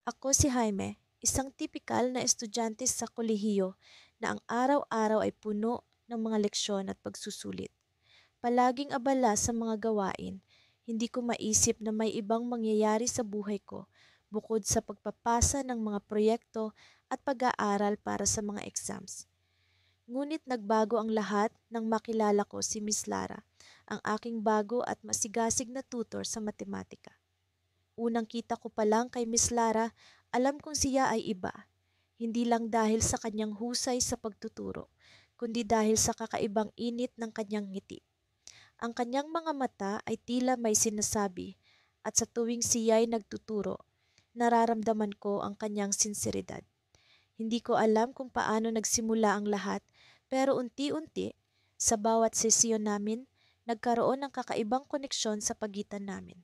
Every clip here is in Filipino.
Ako si Jaime, isang tipikal na estudyante sa kolehiyo na ang araw-araw ay puno ng mga leksyon at pagsusulit. Palaging abala sa mga gawain, hindi ko maisip na may ibang mangyayari sa buhay ko bukod sa pagpapasa ng mga proyekto at pag-aaral para sa mga exams. Ngunit nagbago ang lahat nang makilala ko si Miss Lara, ang aking bago at masigasig na tutor sa matematika. Unang kita ko pa lang kay Miss Lara, alam kong siya ay iba. Hindi lang dahil sa kanyang husay sa pagtuturo, kundi dahil sa kakaibang init ng kanyang ngiti. Ang kanyang mga mata ay tila may sinasabi at sa tuwing siya'y nagtuturo, nararamdaman ko ang kanyang sinseridad. Hindi ko alam kung paano nagsimula ang lahat, pero unti-unti, sa bawat sesyon namin, nagkaroon ng kakaibang koneksyon sa pagitan namin.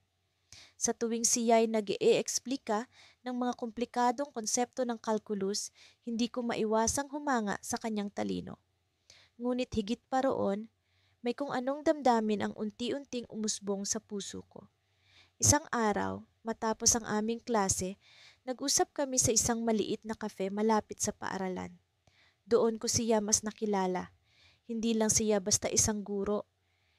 Sa tuwing siya'y nag-e-eksplika ng mga komplikadong konsepto ng kalkulus, hindi ko maiwasang humanga sa kanyang talino. Ngunit higit pa roon, may kung anong damdamin ang unti-unting umusbong sa puso ko. Isang araw, matapos ang aming klase, nag-usap kami sa isang maliit na kafe malapit sa paaralan. Doon ko siya mas nakilala. Hindi lang siya basta isang guro.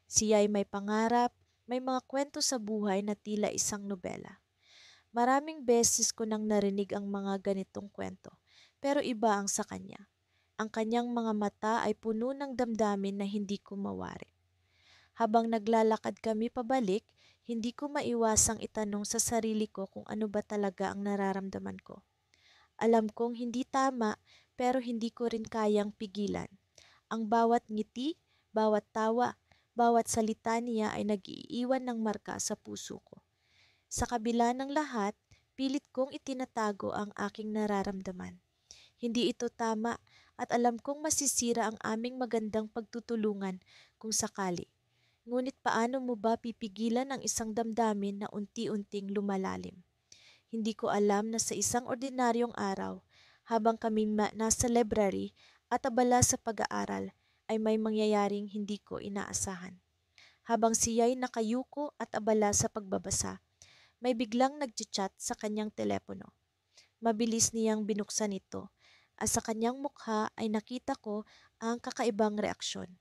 Siya ay may pangarap, may mga kwento sa buhay na tila isang nobela. Maraming beses ko nang narinig ang mga ganitong kwento, pero iba ang sa kanya. Ang kanyang mga mata ay puno ng damdamin na hindi ko mawari. Habang naglalakad kami pabalik, hindi ko maiwasang itanong sa sarili ko kung ano ba talaga ang nararamdaman ko. Alam kong hindi tama, pero hindi ko rin kayang pigilan. Ang bawat ngiti, bawat tawa, bawat salita niya ay nag-iiwan ng marka sa puso ko. Sa kabila ng lahat, pilit kong itinatago ang aking nararamdaman. Hindi ito tama at alam kong masisira ang aming magandang pagtutulungan kung sakali. Ngunit paano mo ba pipigilan ang isang damdamin na unti-unting lumalalim? Hindi ko alam na sa isang ordinaryong araw, habang kami nasa library at abala sa pag-aaral, ay may mangyayaring hindi ko inaasahan. Habang siya'y nakayuko at abala sa pagbabasa, may biglang nagchat sa kanyang telepono. Mabilis niyang binuksan ito at sa kanyang mukha ay nakita ko ang kakaibang reaksyon.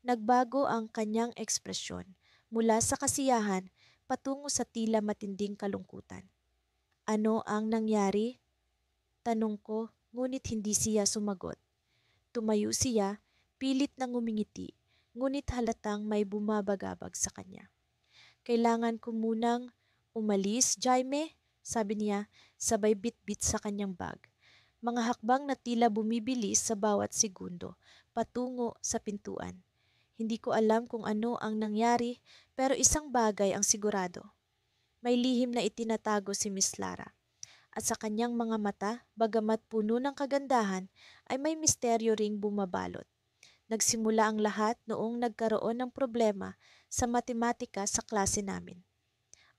Nagbago ang kanyang ekspresyon mula sa kasiyahan patungo sa tila matinding kalungkutan. Ano ang nangyari? Tanong ko, ngunit hindi siya sumagot. Tumayo siya, pilit na ngumingiti, ngunit halatang may bumabagabag sa kanya. Kailangan ko munang umalis, Jaime, sabi niya, sabay bit-bit sa kanyang bag. Mga hakbang na tila bumibilis sa bawat segundo, patungo sa pintuan. Hindi ko alam kung ano ang nangyari, pero isang bagay ang sigurado. May lihim na itinatago si Miss Lara. At sa kanyang mga mata, bagamat puno ng kagandahan, ay may misteryo ring bumabalot. Nagsimula ang lahat noong nagkaroon ng problema sa matematika sa klase namin.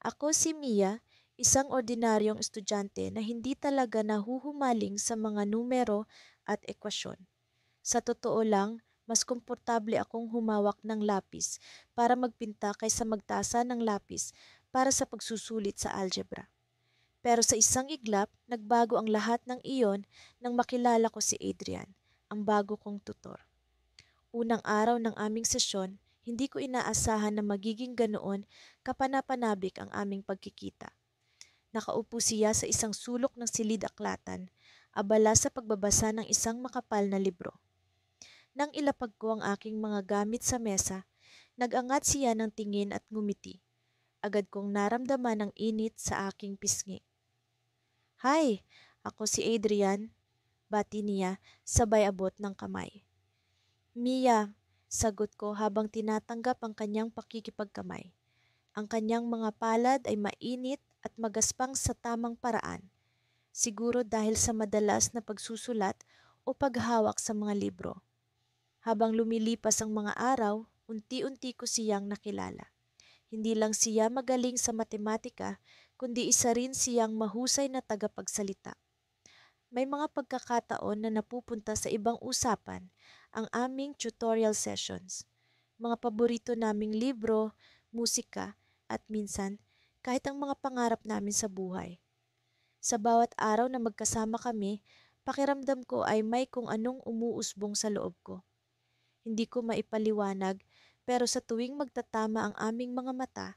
Ako si Mia, isang ordinaryong estudyante na hindi talaga nahuhumaling sa mga numero at ekwasyon. Sa totoo lang, mas komportable akong humawak ng lapis para magpinta kaysa magtasa ng lapis para sa pagsusulit sa algebra. Pero sa isang iglap, nagbago ang lahat ng iyon nang makilala ko si Adrian, ang bago kong tutor. Unang araw ng aming sesyon, hindi ko inaasahan na magiging ganoon kapanapanabik ang aming pagkikita. Nakaupo siya sa isang sulok ng silid-aklatan, abala sa pagbabasa ng isang makapal na libro. Nang ilapag ko ang aking mga gamit sa mesa, nag-angat siya ng tingin at ngumiti. Agad kong naramdaman ang init sa aking pisngi. Hi, ako si Adrian, bati niya sabay abot ng kamay. Mia, sagot ko habang tinatanggap ang kanyang pakikipagkamay. Ang kanyang mga palad ay mainit at magaspang sa tamang paraan. Siguro dahil sa madalas na pagsusulat o paghawak sa mga libro. Habang lumilipas ang mga araw, unti-unti ko siyang nakilala. Hindi lang siya magaling sa matematika, kundi isa rin siyang mahusay na tagapagsalita. May mga pagkakataon na napupunta sa ibang usapan ang aming tutorial sessions, mga paborito naming libro, musika, at minsan kahit ang mga pangarap namin sa buhay. Sa bawat araw na magkasama kami, pakiramdam ko ay may kung anong umuusbong sa loob ko. Hindi ko maipaliwanag, pero sa tuwing magtatama ang aming mga mata,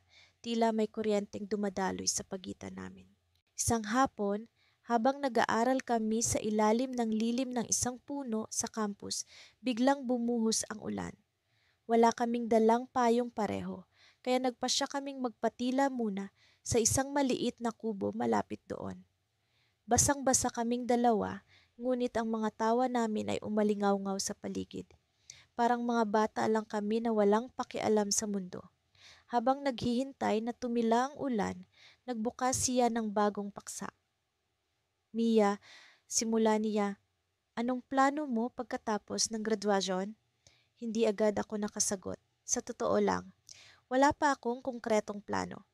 tila may kuryenteng dumadaloy sa pagitan namin. Isang hapon, habang nag-aaral kami sa ilalim ng lilim ng isang puno sa campus, biglang bumuhos ang ulan. Wala kaming dalang payong pareho, kaya nagpasya kaming magpatila muna sa isang maliit na kubo malapit doon. Basang-basa kaming dalawa, ngunit ang mga tawa namin ay umalingaw-ngaw sa paligid. Parang mga bata lang kami na walang pakialam sa mundo. Habang naghihintay na tumila ang ulan, nagbukas siya ng bagong paksa. Mia, simula niya, anong plano mo pagkatapos ng graduasyon? Hindi agad ako nakasagot. Sa totoo lang, wala pa akong konkretong plano.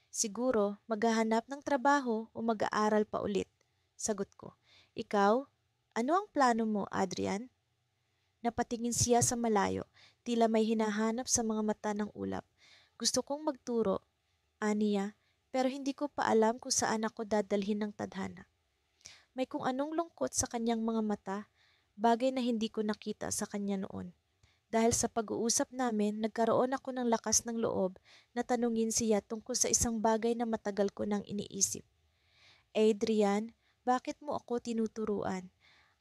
Siguro, maghahanap ng trabaho o mag-aaral pa ulit. Sagot ko. Ikaw, ano ang plano mo, Adrian? Napatingin siya sa malayo, tila may hinahanap sa mga mata ng ulap. Gusto kong magturo, aniya, pero hindi ko pa alam kung saan ako dadalhin ng tadhana. May kung anong lungkot sa kanyang mga mata, bagay na hindi ko nakita sa kanya noon. Dahil sa pag-uusap namin, nagkaroon ako ng lakas ng loob na tanungin siya tungkol sa isang bagay na matagal ko nang iniisip. Adrian, bakit mo ako tinuturuan?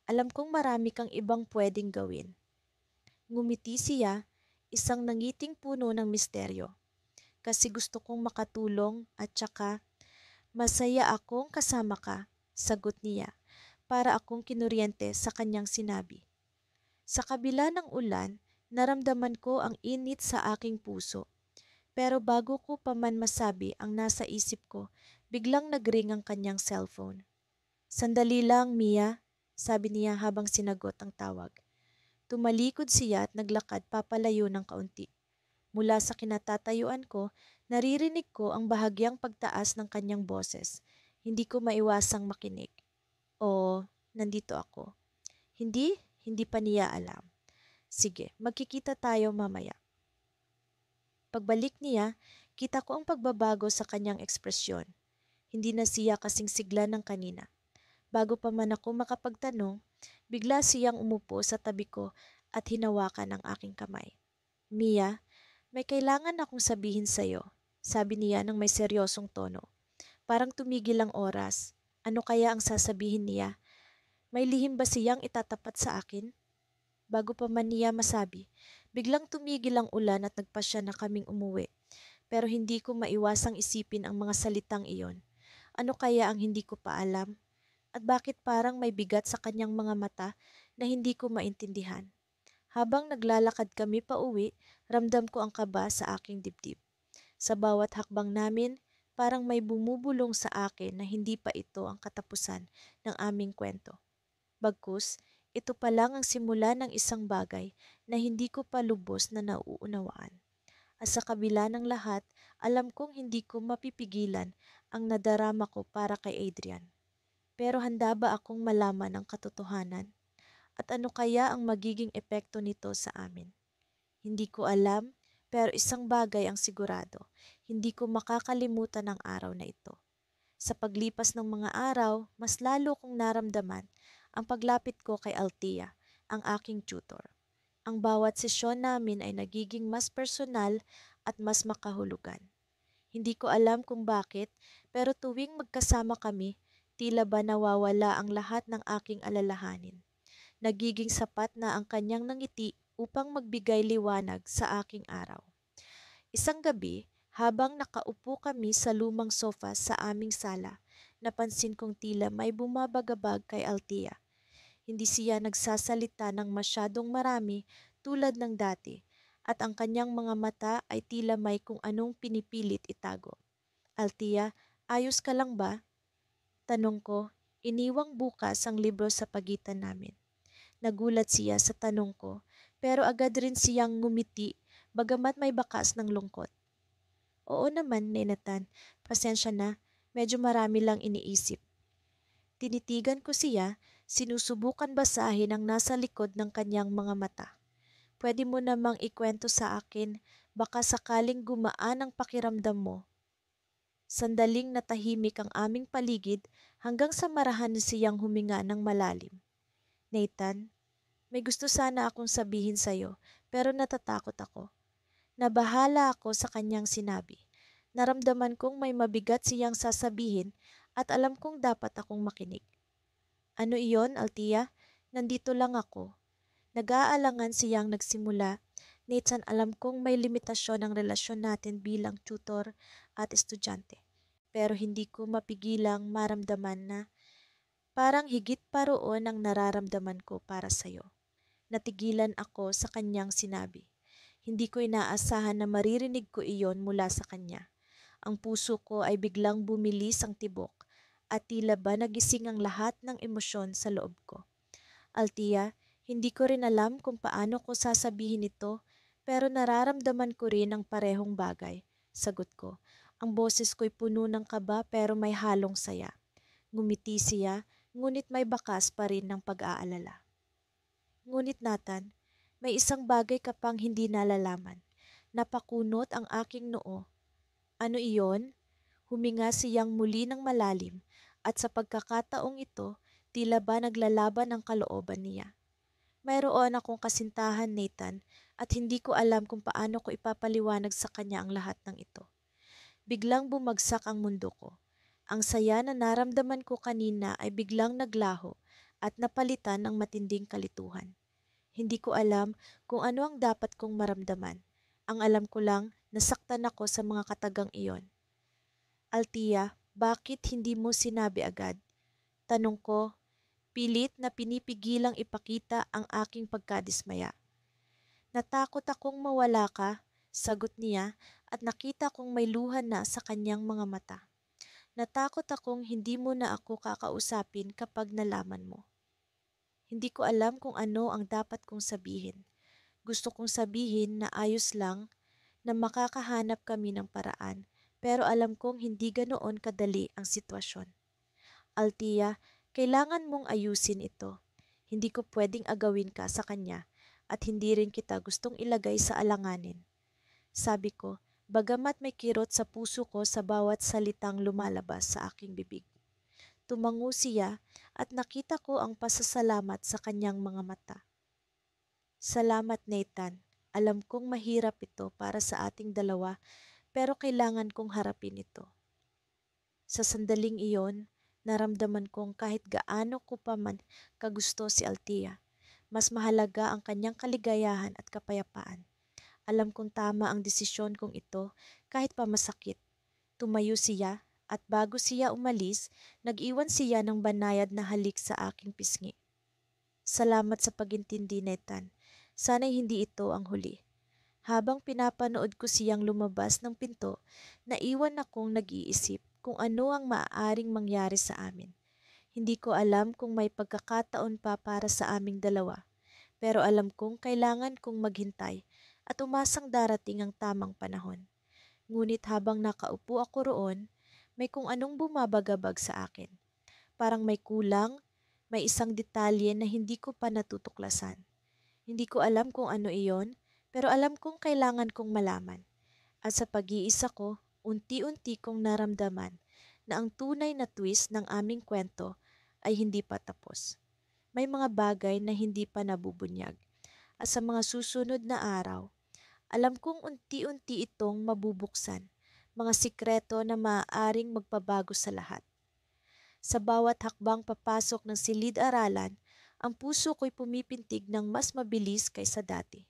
Alam kong marami kang ibang pwedeng gawin. Ngumiti siya, isang nangiting puno ng misteryo. Kasi gusto kong makatulong at saka masaya akong kasama ka, sagot niya, para akong kinuryente sa kanyang sinabi. Sa kabila ng ulan, naramdaman ko ang init sa aking puso. Pero bago ko pa man masabi ang nasa isip ko, biglang nagring ang kanyang cellphone. Sandali lang, Mia, sabi niya habang sinagot ang tawag. Tumalikod siya at naglakad papalayo ng kaunti. Mula sa kinatatayuan ko, naririnig ko ang bahagyang pagtaas ng kanyang boses. Hindi ko maiwasang makinig. O, nandito ako. Hindi pa niya alam. Sige, magkikita tayo mamaya. Pagbalik niya, kita ko ang pagbabago sa kanyang ekspresyon. Hindi na siya kasing sigla ng kanina. Bago pa man ako makapagtanong, bigla siyang umupo sa tabi ko at hinawakan ang aking kamay. Mia, may kailangan akong sabihin sa'yo, sabi niya ng may seryosong tono. Parang tumigil ang oras. Ano kaya ang sasabihin niya? May lihim ba siyang itatapat sa akin? Bago pa man niya masabi, biglang tumigil ang ulan at nagpasya na kaming umuwi. Pero hindi ko maiwasang isipin ang mga salitang iyon. Ano kaya ang hindi ko pa alam? At bakit parang may bigat sa kanyang mga mata na hindi ko maintindihan? Habang naglalakad kami pa uwi, ramdam ko ang kaba sa aking dibdib. Sa bawat hakbang namin, parang may bumubulong sa akin na hindi pa ito ang katapusan ng aming kwento. Bagkus, ito pa lang ang simula ng isang bagay na hindi ko pa lubos na nauunawaan. At sa kabila ng lahat, alam kong hindi ko mapipigilan ang nadarama ko para kay Adrian. Pero handa ba akong malaman ang katotohanan? At ano kaya ang magiging epekto nito sa amin? Hindi ko alam, pero isang bagay ang sigurado. Hindi ko makakalimutan ang araw na ito. Sa paglipas ng mga araw, mas lalo kong naramdaman ang paglapit ko kay Althea, ang aking tutor. Ang bawat sesyon namin ay nagiging mas personal at mas makahulugan. Hindi ko alam kung bakit, pero tuwing magkasama kami, tila ba nawawala ang lahat ng aking alalahanin. Nagiging sapat na ang kanyang nangiti upang magbigay liwanag sa aking araw. Isang gabi, habang nakaupo kami sa lumang sofa sa aming sala, napansin kong tila may bumabagabag kay Althea. Hindi siya nagsasalita ng masyadong marami tulad ng dati, at ang kanyang mga mata ay tila may kung anong pinipilit itago. Althea, ayos ka lang ba? Tanong ko, iniwang bukas ang libro sa pagitan namin. Nagulat siya sa tanong ko, pero agad rin siyang ngumiti, bagamat may bakas ng lungkot. Oo naman, Nenatan, pasensya na, medyo marami lang iniisip. Tinitigan ko siya, sinusubukan basahin ang nasa likod ng kanyang mga mata. Pwede mo namang ikwento sa akin, baka sakaling gumaan ang pakiramdam mo. Sandaling natahimik ang aming paligid hanggang sa marahan siyang huminga ng malalim. Nathan, may gusto sana akong sabihin sa'yo, pero natatakot ako. Nabahala ako sa kanyang sinabi. Naramdaman kong may mabigat siyang sasabihin at alam kong dapat akong makinig. Ano iyon, Altia? Nandito lang ako. Nag-aalangan siyang nagsimula. Nathan, alam kong may limitasyon ang relasyon natin bilang tutor at estudyante. Pero hindi ko mapigilang maramdaman na parang higit pa roon ang nararamdaman ko para sa'yo. Natigilan ako sa kanyang sinabi. Hindi ko inaasahan na maririnig ko iyon mula sa kanya. Ang puso ko ay biglang bumilis ang tibok at tila ba nagising ang lahat ng emosyon sa loob ko. Altia, hindi ko rin alam kung paano ko sasabihin ito, pero nararamdaman ko rin ang parehong bagay. Sagot ko. Ang boses ko'y puno ng kaba pero may halong saya. Ngumiti siya, ngunit may bakas pa rin ng pag-aalala. Ngunit Nathan, may isang bagay ka pang hindi nalalaman. Napakunot ang aking noo. Ano iyon? Huminga siyang muli ng malalim at sa pagkakataong ito, tila ba naglalaban ang kalooban niya. Mayroon akong kasintahan, Nathan, at hindi ko alam kung paano ko ipapaliwanag sa kanya ang lahat ng ito. Biglang bumagsak ang mundo ko. Ang saya na naramdaman ko kanina ay biglang naglaho at napalitan ng matinding kalituhan. Hindi ko alam kung ano ang dapat kong maramdaman. Ang alam ko lang, nasaktan ako sa mga katagang iyon. Altia, bakit hindi mo sinabi agad? Tanong ko, pilit na pinipigilang ipakita ang aking pagkadismaya. Natakot akong mawala ka, sagot niya at nakita kong may luha na sa kanyang mga mata. Natakot akong hindi mo na ako kakausapin kapag nalaman mo. Hindi ko alam kung ano ang dapat kong sabihin. Gusto kong sabihin na ayos lang, na makakahanap kami ng paraan, pero alam kong hindi ganoon kadali ang sitwasyon. Altia, kailangan mong ayusin ito. Hindi ko pwedeng agawin ka sa kanya at hindi rin kita gustong ilagay sa alanganin. Sabi ko, bagamat may kirot sa puso ko sa bawat salitang lumalabas sa aking bibig. Tumango siya at nakita ko ang pasasalamat sa kanyang mga mata. Salamat, Nathan. Alam kong mahirap ito para sa ating dalawa, pero kailangan kong harapin ito. Sa sandaling iyon, naramdaman kong kahit gaano ko pa man kagusto si Altia, mas mahalaga ang kanyang kaligayahan at kapayapaan. Alam kong tama ang desisyon kong ito kahit pa masakit. Tumayo siya at bago siya umalis, nag-iwan siya ng banayad na halik sa aking pisngi. Salamat sa pagintindi, Nathan. Sana'y hindi ito ang huli. Habang pinapanood ko siyang lumabas ng pinto, naiwan akong nag-iisip kung ano ang maaaring mangyari sa amin. Hindi ko alam kung may pagkakataon pa para sa aming dalawa, pero alam kong kailangan kong maghintay at umasang darating ang tamang panahon. Ngunit habang nakaupo ako roon, may kung anong bumabagabag sa akin. Parang may kulang, may isang detalye na hindi ko pa natutuklasan. Hindi ko alam kung ano iyon, pero alam kong kailangan kong malaman. At sa pag-iisa ko, unti-unti kong naramdaman na ang tunay na twist ng aming kwento ay hindi pa tapos. May mga bagay na hindi pa nabubunyag. At sa mga susunod na araw, alam kong unti-unti itong mabubuksan, mga sikreto na maaaring magpabago sa lahat. Sa bawat hakbang papasok ng silid-aralan, ang puso ko'y pumipintig ng mas mabilis kaysa dati.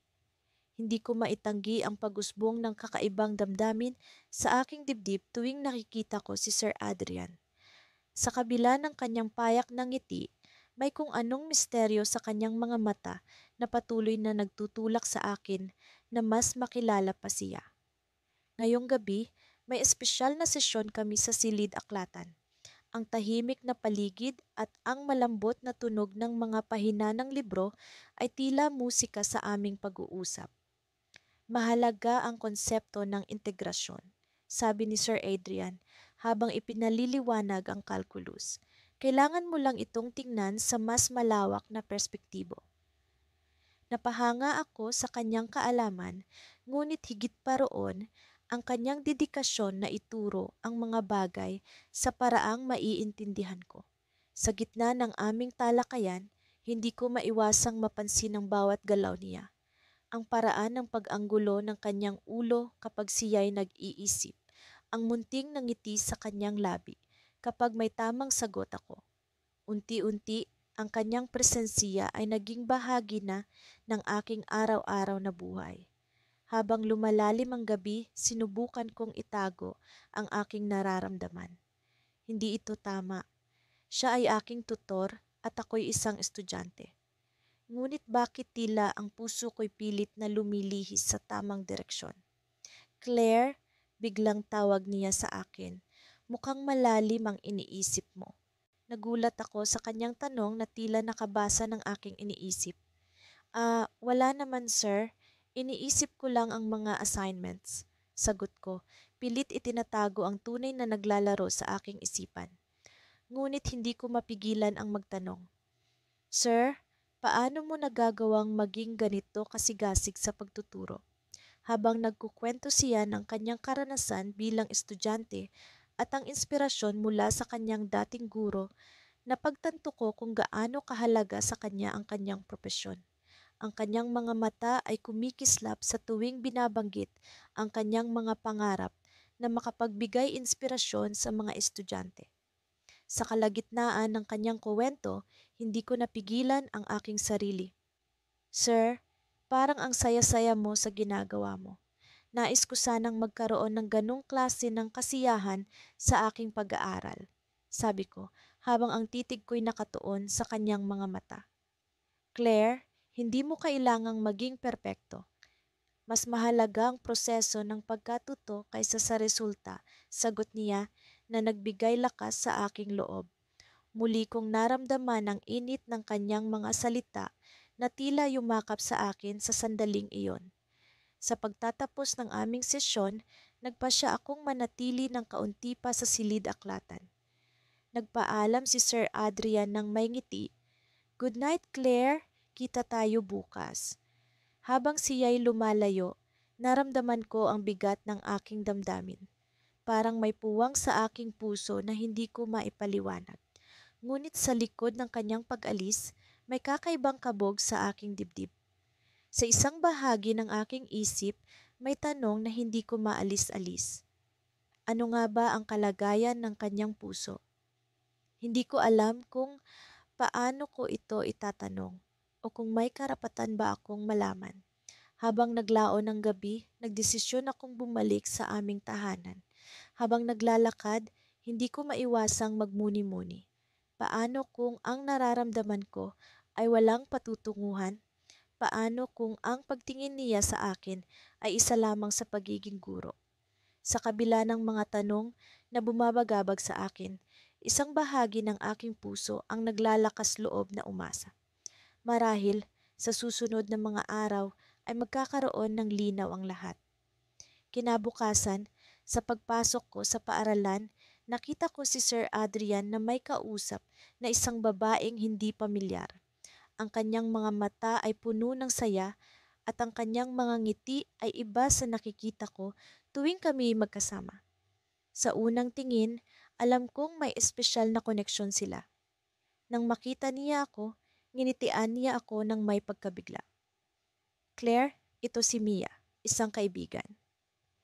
Hindi ko maitanggi ang pag-usbong ng kakaibang damdamin sa aking dibdib tuwing nakikita ko si Sir Adrian. Sa kabila ng kanyang payak na ngiti, may kung anong misteryo sa kanyang mga mata na patuloy na nagtutulak sa akin na mas makilala pa siya. Ngayong gabi, may espesyal na sesyon kami sa silid-aklatan. Ang tahimik na paligid at ang malambot na tunog ng mga pahina ng libro ay tila musika sa aming pag-uusap. Mahalaga ang konsepto ng integrasyon, sabi ni Sir Adrian habang ipinaliliwanag ang calculus. Kailangan mo lang itong tingnan sa mas malawak na perspektibo. Napahanga ako sa kanyang kaalaman, ngunit higit pa roon ang kanyang dedikasyon na ituro ang mga bagay sa paraang maiintindihan ko. Sa gitna ng aming talakayan, hindi ko maiwasang mapansin ang bawat galaw niya. Ang paraan ng pag-anggulo ng kanyang ulo kapag siya'y nag-iisip, ang munting nangiti sa kanyang labi kapag may tamang sagot ako. Unti-unti, ang kanyang presensiya ay naging bahagi na ng aking araw-araw na buhay. Habang lumalalim ang gabi, sinubukan kong itago ang aking nararamdaman. Hindi ito tama. Siya ay aking tutor at ako'y isang estudyante. Ngunit bakit tila ang puso ko'y pilit na lumilihis sa tamang direksyon? Claire, biglang tawag niya sa akin. Mukhang malalim ang iniisip mo. Nagulat ako sa kanyang tanong na tila nakabasa ng aking iniisip. Wala naman sir. Iniisip ko lang ang mga assignments. Sagot ko, pilit itinatago ang tunay na naglalaro sa aking isipan. Ngunit hindi ko mapigilan ang magtanong. Sir, paano mo nagagawang maging ganito kasigasig sa pagtuturo? Habang nagkukwento siya ng kanyang karanasan bilang estudyante at ang inspirasyon mula sa kanyang dating guro, napagtanto ko kung gaano kahalaga sa kanya ang kanyang propesyon. Ang kanyang mga mata ay kumikislap sa tuwing binabanggit ang kanyang mga pangarap na makapagbigay inspirasyon sa mga estudyante. Sa kalagitnaan ng kanyang kuwento, hindi ko napigilan ang aking sarili. Sir, parang ang saya-saya mo sa ginagawa mo. Nais ko sanang magkaroon ng ganong klase ng kasiyahan sa aking pag-aaral. Sabi ko, habang ang titig ko'y nakatuon sa kanyang mga mata. Claire, hindi mo kailangang maging perpekto. Mas mahalaga ang proseso ng pagkatuto kaysa sa resulta, sagot niya na nagbigay lakas sa aking loob. Muli kong naramdaman ang init ng kanyang mga salita na tila yumakap sa akin sa sandaling iyon. Sa pagtatapos ng aming sesyon, nagpasya akong manatili ng kaunti pa sa silid-aklatan. Nagpaalam si Sir Adrian ng may ngiti. Good night, Claire. Kita tayo bukas. Habang siya'y lumalayo, naramdaman ko ang bigat ng aking damdamin. Parang may puwang sa aking puso na hindi ko maipaliwanag. Ngunit sa likod ng kanyang pag-alis, may kakaibang kabog sa aking dibdib. Sa isang bahagi ng aking isip, may tanong na hindi ko maalis-alis. Ano nga ba ang kalagayan ng kanyang puso? Hindi ko alam kung paano ko ito itatanong o kung may karapatan ba akong malaman. Habang naglaon ng gabi, nagdesisyon akong bumalik sa aming tahanan. Habang naglalakad, hindi ko maiwasang magmuni-muni. Paano kung ang nararamdaman ko ay walang patutunguhan? Paano kung ang pagtingin niya sa akin ay isa lamang sa pagiging guro? Sa kabila ng mga tanong na bumabagabag sa akin, isang bahagi ng aking puso ang naglalakas loob na umasa. Marahil, sa susunod na mga araw ay magkakaroon ng linaw ang lahat. Kinabukasan, sa pagpasok ko sa paaralan, nakita ko si Sir Adrian na may kausap na isang babaeng hindi pamilyar. Ang kanyang mga mata ay puno ng saya at ang kanyang mga ngiti ay iba sa nakikita ko tuwing kami magkasama. Sa unang tingin, alam kong may espesyal na koneksyon sila. Nang makita niya ako, nginitian niya ako ng may pagkabigla. Claire, ito si Mia, isang kaibigan.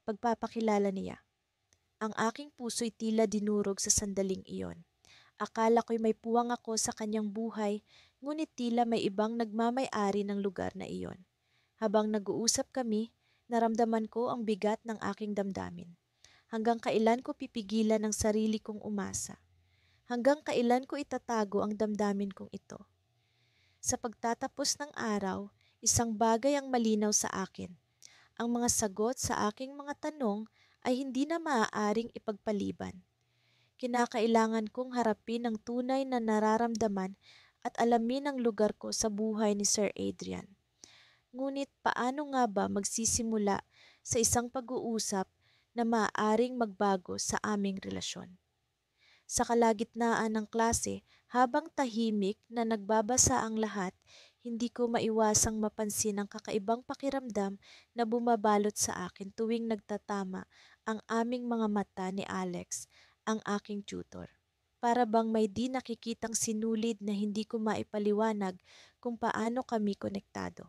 Pagpapakilala niya. Ang aking puso'y tila dinurog sa sandaling iyon. Akala ko'y may puwang ako sa kanyang buhay, ngunit tila may ibang nagmamay-ari ng lugar na iyon. Habang nag-uusap kami, naramdaman ko ang bigat ng aking damdamin. Hanggang kailan ko pipigilan ang sarili kong umasa? Hanggang kailan ko itatago ang damdamin kong ito? Sa pagtatapos ng araw, isang bagay ang malinaw sa akin. Ang mga sagot sa aking mga tanong ay hindi na maaaring ipagpaliban. Kinakailangan kong harapin ang tunay na nararamdaman at alamin ang lugar ko sa buhay ni Sir Adrian. Ngunit paano nga ba magsisimula sa isang pag-uusap na maaaring magbago sa aming relasyon? Sa kalagitnaan ng klase, habang tahimik na nagbabasa ang lahat, hindi ko maiwasang mapansin ang kakaibang pakiramdam na bumabalot sa akin tuwing nagtatama ang aming mga mata ni Alex, ang aking tutor. Para bang may di nakikitang sinulid na hindi ko maipaliwanag kung paano kami konektado.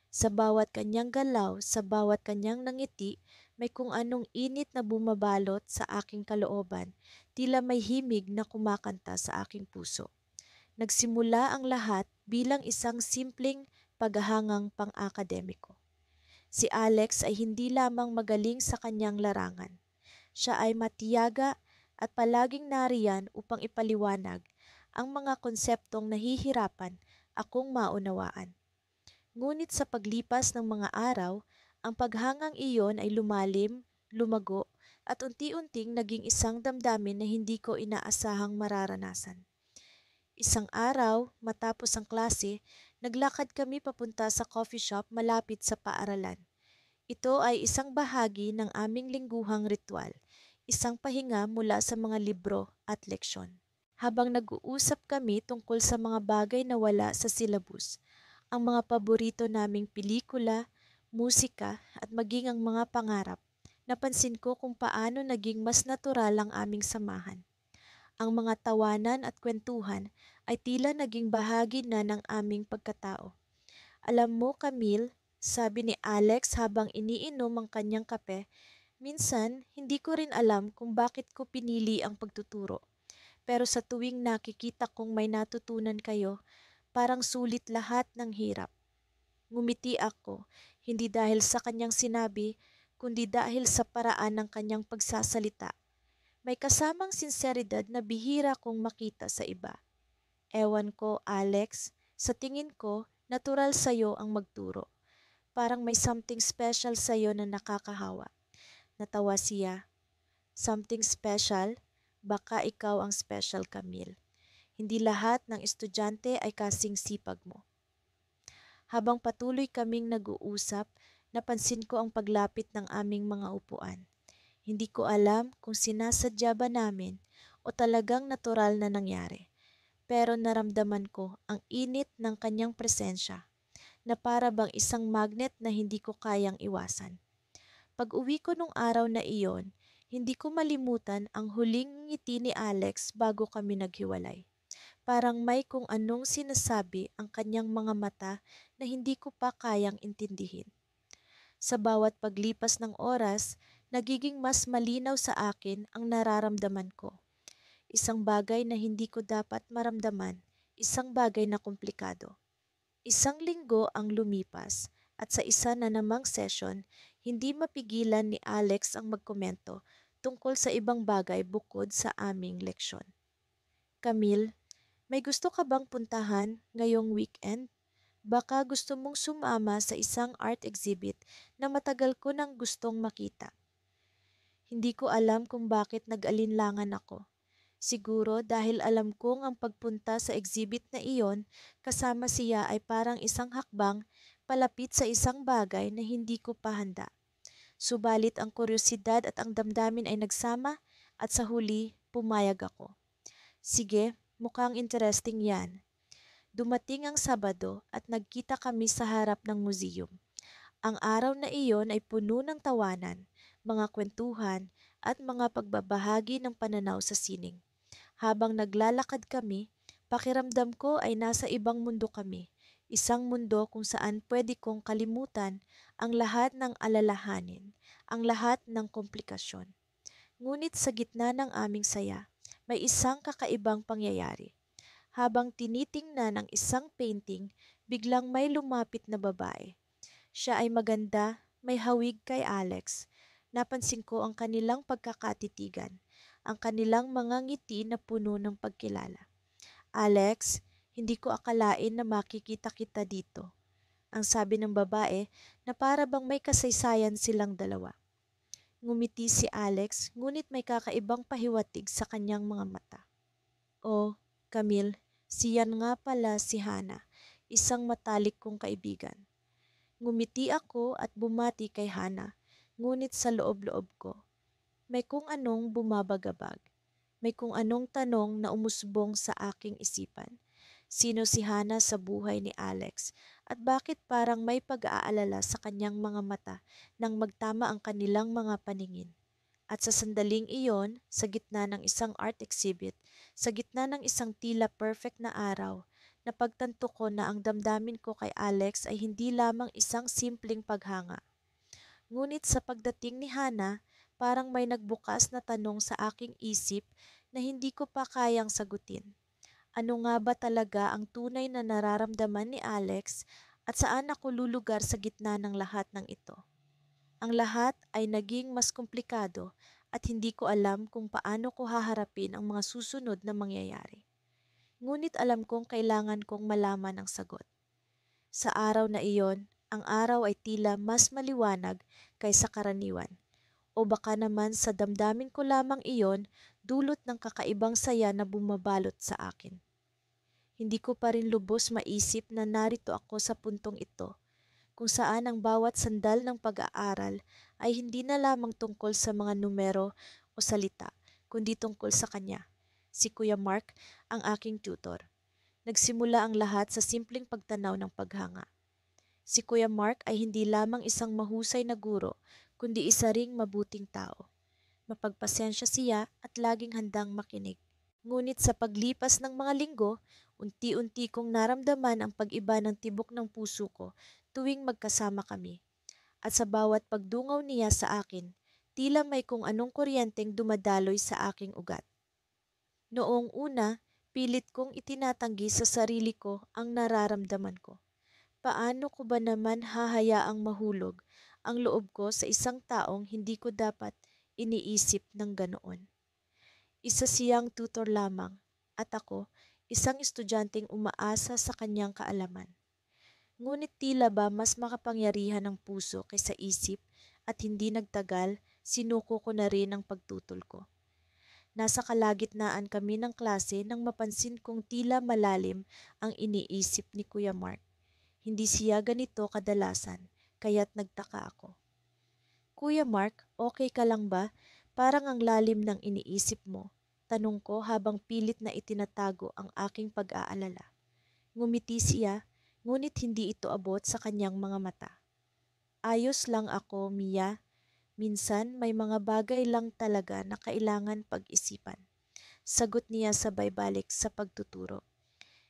Sa bawat kanyang galaw, sa bawat kanyang nangiti, may kung anong init na bumabalot sa aking kalooban, tila may himig na kumakanta sa aking puso. Nagsimula ang lahat bilang isang simpleng paghahangang pang-akademiko. Si Alex ay hindi lamang magaling sa kanyang larangan. Siya ay matiyaga at palaging nariyan upang ipaliwanag ang mga konseptong nahihirapan akong maunawaan. Ngunit sa paglipas ng mga araw, ang paghangang iyon ay lumalim, lumago, at unti-unting naging isang damdamin na hindi ko inaasahang mararanasan. Isang araw, matapos ang klase, naglakad kami papunta sa coffee shop malapit sa paaralan. Ito ay isang bahagi ng aming lingguhang ritual, isang pahinga mula sa mga libro at leksyon. Habang nag-uusap kami tungkol sa mga bagay na wala sa silabus, ang mga paborito naming pelikula, musika at maging ang mga pangarap, napansin ko kung paano naging mas natural ang aming samahan. Ang mga tawanan at kwentuhan ay tila naging bahagi na ng aming pagkatao. Alam mo, Camille, sabi ni Alex habang iniinom ang kanyang kape, minsan hindi ko rin alam kung bakit ko pinili ang pagtuturo. Pero sa tuwing nakikita kong may natutunan kayo, parang sulit lahat ng hirap. Ngumiti ako, hindi dahil sa kanyang sinabi, kundi dahil sa paraan ng kanyang pagsasalita. May kasamang sinseridad na bihira kong makita sa iba. Ewan ko, Alex, sa tingin ko, natural sa'yo ang magturo. Parang may something special sa'yo na nakakahawa. Natawa siya. Something special? Baka ikaw ang special, Camille. Hindi lahat ng estudyante ay kasing sipag mo. Habang patuloy kaming nag-uusap, napansin ko ang paglapit ng aming mga upuan. Hindi ko alam kung sinasadya ba namin o talagang natural na nangyari. Pero naramdaman ko ang init ng kanyang presensya na para bang isang magnet na hindi ko kayang iwasan. Pag-uwi ko nung araw na iyon, hindi ko malimutan ang huling ngiti ni Alex bago kami naghiwalay. Parang may kung anong sinasabi ang kanyang mga mata na hindi ko pa kayang intindihin. Sa bawat paglipas ng oras, nagiging mas malinaw sa akin ang nararamdaman ko. Isang bagay na hindi ko dapat maramdaman, isang bagay na komplikado. Isang linggo ang lumipas at sa isa na namang session, hindi mapigilan ni Alex ang magkomento tungkol sa ibang bagay bukod sa aming leksyon. Camille, may gusto ka bang puntahan ngayong weekend? Baka gusto mong sumama sa isang art exhibit na matagal ko nang gustong makita. Hindi ko alam kung bakit nag-alinlangan ako. Siguro dahil alam kong ang pagpunta sa exhibit na iyon kasama siya ay parang isang hakbang palapit sa isang bagay na hindi ko pa handa. Subalit ang kuryosidad at ang damdamin ay nagsama at sa huli pumayag ako. Sige, mukhang interesting yan. Dumating ang Sabado at nagkita kami sa harap ng museum. Ang araw na iyon ay puno ng tawanan, mga kwentuhan at mga pagbabahagi ng pananaw sa sining. Habang naglalakad kami, pakiramdam ko ay nasa ibang mundo kami. Isang mundo kung saan pwede kong kalimutan ang lahat ng alalahanin, ang lahat ng komplikasyon. Ngunit sa gitna ng aming saya, may isang kakaibang pangyayari. Habang tinitingnan ang isang painting, biglang may lumapit na babae. Siya ay maganda, may hawig kay Alex. Napansin ko ang kanilang pagkakatitigan, ang kanilang mga ngiti na puno ng pagkilala. Alex, hindi ko akalain na makikita kita dito. Ang sabi ng babae na para bang may kasaysayan silang dalawa. Ngumiti si Alex, ngunit may kakaibang pahiwatig sa kanyang mga mata. Oh, Camille, siyan nga pala si Hana, isang matalik kong kaibigan. Ngumiti ako at bumati kay Hana, ngunit sa loob-loob ko, may kung anong bumabagabag. May kung anong tanong na umusbong sa aking isipan. Sino si Hannah sa buhay ni Alex at bakit parang may pag-aalala sa kanyang mga mata nang magtama ang kanilang mga paningin. At sa sandaling iyon, sa gitna ng isang art exhibit, sa gitna ng isang tila perfect na araw, napagtanto ko na ang damdamin ko kay Alex ay hindi lamang isang simpleng paghanga. Ngunit sa pagdating ni Hannah, parang may nagbukas na tanong sa aking isip na hindi ko pa kayang sagutin. Ano nga ba talaga ang tunay na nararamdaman ni Alex at saan ako lulugar sa gitna ng lahat ng ito? Ang lahat ay naging mas komplikado at hindi ko alam kung paano ko haharapin ang mga susunod na mangyayari. Ngunit alam kong kailangan kong malaman ang sagot. Sa araw na iyon, ang araw ay tila mas maliwanag kaysa karaniwan. O baka naman sa damdamin ko lamang iyon, dulot ng kakaibang saya na bumabalot sa akin. Hindi ko pa rin lubos maisip na narito ako sa puntong ito, kung saan ang bawat sandal ng pag-aaral ay hindi na lamang tungkol sa mga numero o salita, kundi tungkol sa kanya, si Kuya Mark, ang aking tutor. Nagsimula ang lahat sa simpleng pagtanaw ng paghanga. Si Kuya Mark ay hindi lamang isang mahusay na guro, kundi isa ring mabuting tao. Mapagpasensya siya at laging handang makinig. Ngunit sa paglipas ng mga linggo, unti-unti kong naramdaman ang pag-iba ng tibok ng puso ko tuwing magkasama kami. At sa bawat pagdungaw niya sa akin, tila may kung anong kuryenteng dumadaloy sa aking ugat. Noong una, pilit kong itinatanggi sa sarili ko ang nararamdaman ko. Paano ko ba naman hahayaang mahulog ang loob ko sa isang taong hindi ko dapat iniisip ng ganoon? Isa siyang tutor lamang at ako, isang estudyanteng umaasa sa kanyang kaalaman. Ngunit tila ba mas makapangyarihan ang puso kaysa isip at hindi nagtagal, sinuko ko na rin ang pagtutol ko. Nasa kalagitnaan kami ng klase nang mapansin kong tila malalim ang iniisip ni Kuya Mark. Hindi siya ganito kadalasan, kaya't nagtaka ako. Kuya Mark, okay ka lang ba? Parang ang lalim ng iniisip mo. Tanong ko habang pilit na itinatago ang aking pag-aalala. Ngumiti siya, ngunit hindi ito abot sa kanyang mga mata. Ayos lang ako, Mia. Minsan may mga bagay lang talaga na kailangan pag-isipan. Sagot niya sabay balik sa pagtuturo.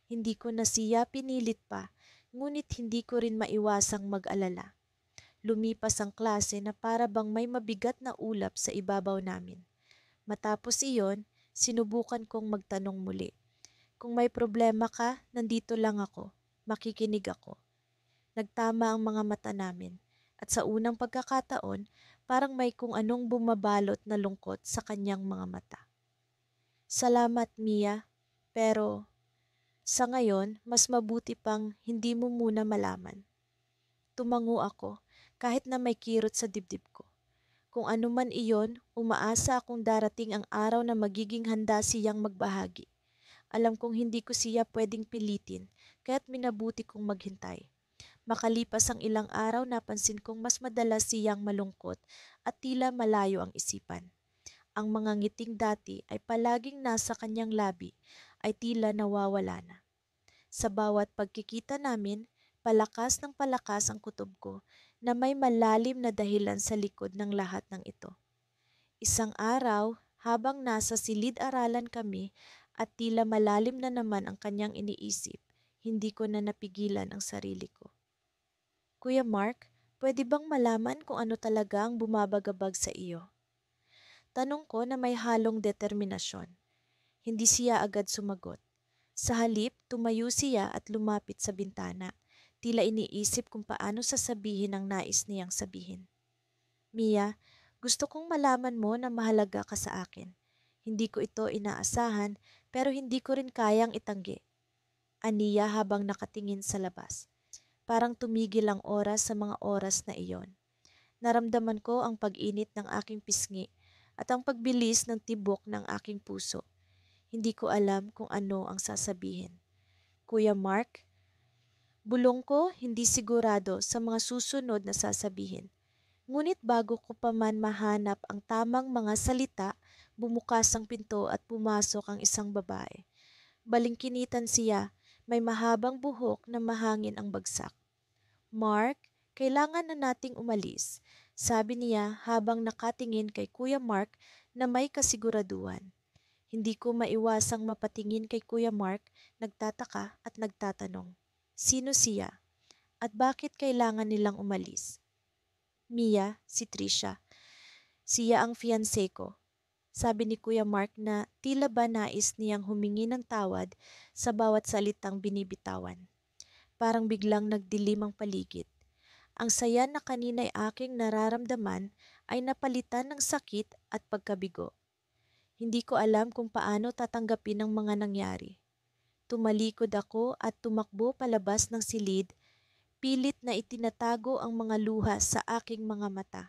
Hindi ko na siya pinilit pa, ngunit hindi ko rin maiwasang mag-alala. Lumipas ang klase na para bang may mabigat na ulap sa ibabaw namin. Matapos iyon, sinubukan kong magtanong muli. Kung may problema ka, nandito lang ako. Makikinig ako. Nagtama ang mga mata namin. At sa unang pagkakataon, parang may kung anong bumabalot na lungkot sa kanyang mga mata. Salamat, Mia. Pero sa ngayon, mas mabuti pang hindi mo muna malaman. Tumango ako kahit na may kirot sa dibdib ko. Kung ano man iyon, umaasa akong darating ang araw na magiging handa siyang magbahagi. Alam kong hindi ko siya pwedeng pilitin, kaya't minabuti kong maghintay. Makalipas ang ilang araw, napansin kong mas madalas siyang malungkot at tila malayo ang isipan. Ang mga ngiting dati ay palaging nasa kanyang labi ay tila nawawala na. Sa bawat pagkikita namin, palakas ng palakas ang kutob ko na may malalim na dahilan sa likod ng lahat ng ito. Isang araw, habang nasa silid-aralan kami at tila malalim na naman ang kanyang iniisip, hindi ko na napigilan ang sarili ko. Kuya Mark, pwede bang malaman kung ano talaga ang bumabagabag sa iyo? Tanong ko na may halong determinasyon. Hindi siya agad sumagot. Sa halip, tumayo siya at lumapit sa bintana. Tila iniisip kung paano sasabihin ang nais niyang sabihin. Mia, gusto kong malaman mo na mahalaga ka sa akin. Hindi ko ito inaasahan pero hindi ko rin kayang itanggi. Aniya habang nakatingin sa labas. Parang tumigil ang oras sa mga oras na iyon. Naramdaman ko ang pag-init ng aking pisngi at ang pagbilis ng tibok ng aking puso. Hindi ko alam kung ano ang sasabihin. Kuya Mark, bulong ko hindi sigurado sa mga susunod na sasabihin. Ngunit bago ko pa man mahanap ang tamang mga salita, bumukas ang pinto at pumasok ang isang babae. Balingkinitan siya, May mahabang buhok na mahangin ang bagsak. Mark, kailangan na nating umalis, sabi niya habang nakatingin kay Kuya Mark na may kasiguraduhan. Hindi ko maiwasang mapatingin kay Kuya Mark, nagtataka at nagtatanong. Sino siya? At bakit kailangan nilang umalis? Mia, si Trisha. Siya ang fiancé ko. Sabi ni Kuya Mark na tila ba nais niyang humingi ng tawad sa bawat salitang binibitawan. Parang biglang nagdilim ang paligid. Ang saya na kanina'y aking nararamdaman ay napalitan ng sakit at pagkabigo. Hindi ko alam kung paano tatanggapin ang mga nangyari. Tumalikod ako at tumakbo palabas ng silid, pilit na itinatago ang mga luha sa aking mga mata.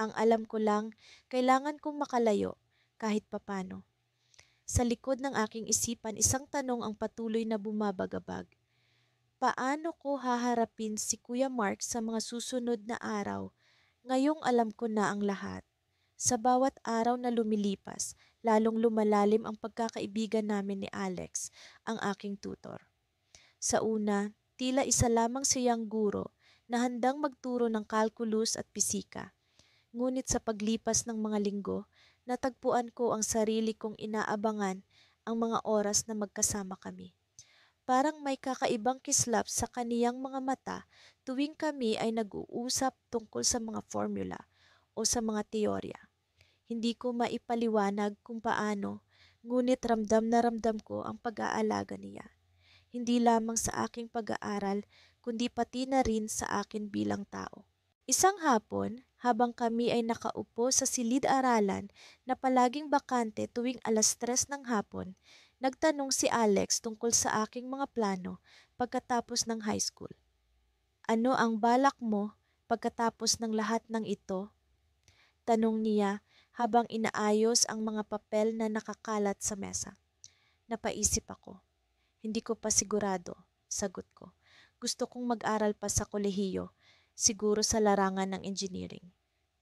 Ang alam ko lang, kailangan kong makalayo kahit papano. Sa likod ng aking isipan, isang tanong ang patuloy na bumabagabag. Paano ko haharapin si Kuya Mark sa mga susunod na araw? Ngayong alam ko na ang lahat. Sa bawat araw na lumilipas, lalong lumalalim ang pagkakaibigan namin ni Alex, ang aking tutor. Sa una, tila isa lamang siyang guro na handang magturo ng kalkulus at pisika. Ngunit sa paglipas ng mga linggo, natagpuan ko ang sarili kong inaabangan ang mga oras na magkasama kami. Parang may kakaibang kislap sa kaniyang mga mata tuwing kami ay nag-uusap tungkol sa mga formula o sa mga teorya. Hindi ko maipaliwanag kung paano, ngunit ramdam na ramdam ko ang pag-aalaga niya. Hindi lamang sa aking pag-aaral, kundi pati na rin sa akin bilang tao. Isang hapon, habang kami ay nakaupo sa silid-aralan na palaging bakante tuwing 3:00 ng hapon, nagtanong si Alex tungkol sa aking mga plano pagkatapos ng high school. Ano ang balak mo pagkatapos ng lahat ng ito? Tanong niya habang inaayos ang mga papel na nakakalat sa mesa. Napaisip ako. Hindi ko pa sigurado, sagot ko. Gusto kong mag-aral pa sa kolehiyo, siguro sa larangan ng engineering.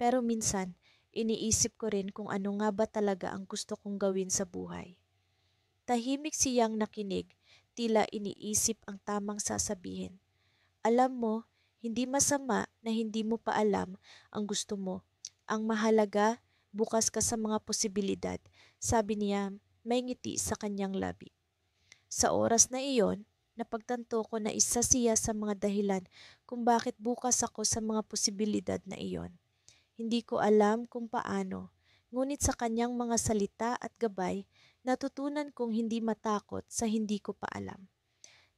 Pero minsan, iniisip ko rin kung ano nga ba talaga ang gusto kong gawin sa buhay. Tahimik siyang nakinig, tila iniisip ang tamang sasabihin. Alam mo, hindi masama na hindi mo pa alam ang gusto mo. Ang mahalaga, bukas ka sa mga posibilidad, sabi niya, may ngiti sa kanyang labi. Sa oras na iyon, napagtanto ko na isa siya sa mga dahilan kung bakit bukas ako sa mga posibilidad na iyon. Hindi ko alam kung paano, ngunit sa kanyang mga salita at gabay, natutunan kong hindi matakot sa hindi ko pa alam.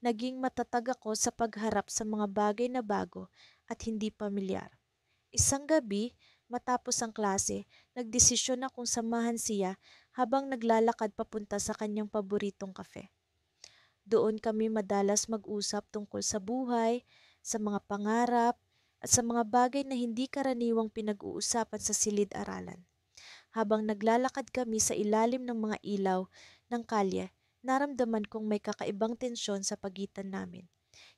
Naging matatag ako sa pagharap sa mga bagay na bago at hindi pamilyar. Isang gabi, matapos ang klase, nagdesisyon akong samahan siya habang naglalakad papunta sa kanyang paboritong kafe. Doon kami madalas mag-usap tungkol sa buhay, sa mga pangarap, at sa mga bagay na hindi karaniwang pinag-uusapan sa silid-aralan. Habang naglalakad kami sa ilalim ng mga ilaw ng kalye, naramdaman kong may kakaibang tensyon sa pagitan namin.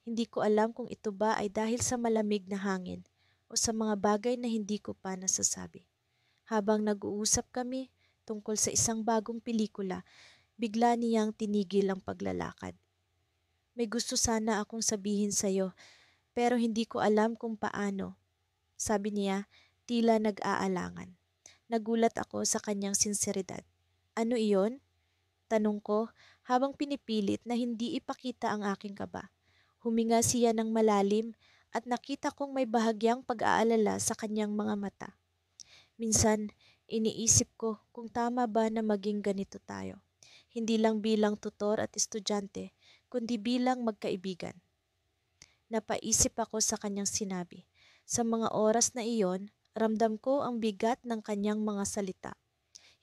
Hindi ko alam kung ito ba ay dahil sa malamig na hangin o sa mga bagay na hindi ko pa nasasabi. Habang nag-uusap kami tungkol sa isang bagong pelikula, bigla niyang tinigil ang paglalakad. May gusto sana akong sabihin sa'yo, pero hindi ko alam kung paano. Sabi niya, tila nag-aalangan. Nagulat ako sa kanyang sinseridad. Ano iyon? Tanong ko habang pinipilit na hindi ipakita ang aking kaba. Huminga siya ng malalim at nakita kong may bahagyang pag-aalala sa kanyang mga mata. Minsan, iniisip ko kung tama ba na maging ganito tayo. Hindi lang bilang tutor at estudyante, kundi bilang magkaibigan. Napaisip ako sa kanyang sinabi. Sa mga oras na iyon, ramdam ko ang bigat ng kanyang mga salita.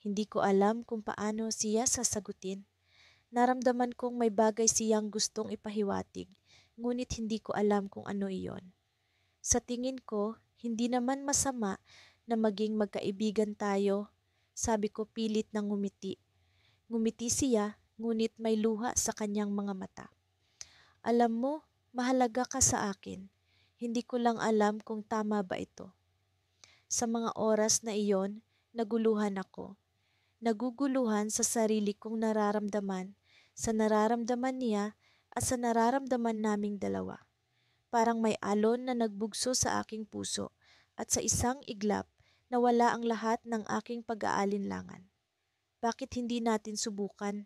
Hindi ko alam kung paano siya sasagutin. Naramdaman kong may bagay siyang gustong ipahiwatig, ngunit hindi ko alam kung ano iyon. Sa tingin ko, hindi naman masama na maging magkaibigan tayo, sabi ko pilit na ngumiti. Ngumiti siya, ngunit may luha sa kanyang mga mata. Alam mo, mahalaga ka sa akin. Hindi ko lang alam kung tama ba ito. Sa mga oras na iyon, naguluhan ako. Naguguluhan sa sarili kong nararamdaman, sa nararamdaman niya, at sa nararamdaman naming dalawa. Parang may alon na nagbugso sa aking puso at sa isang iglap nawala ang lahat ng aking pag-aalinlangan. Bakit hindi natin subukan?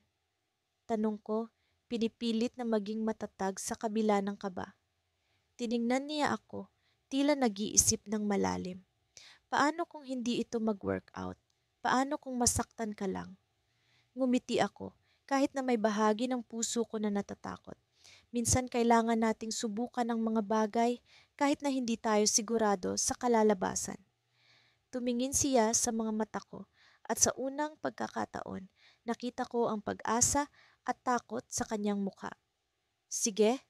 Tanong ko, pinipilit na maging matatag sa kabila ng kaba. Tiningnan niya ako, tila nag-iisip ng malalim. Paano kung hindi ito mag-workout? Paano kung masaktan ka lang? Ngumiti ako, kahit na may bahagi ng puso ko na natatakot. Minsan kailangan nating subukan ang mga bagay kahit na hindi tayo sigurado sa kalalabasan. Tumingin siya sa mga mata ko at sa unang pagkakataon, nakita ko ang pag-asa at takot sa kanyang mukha. Sige,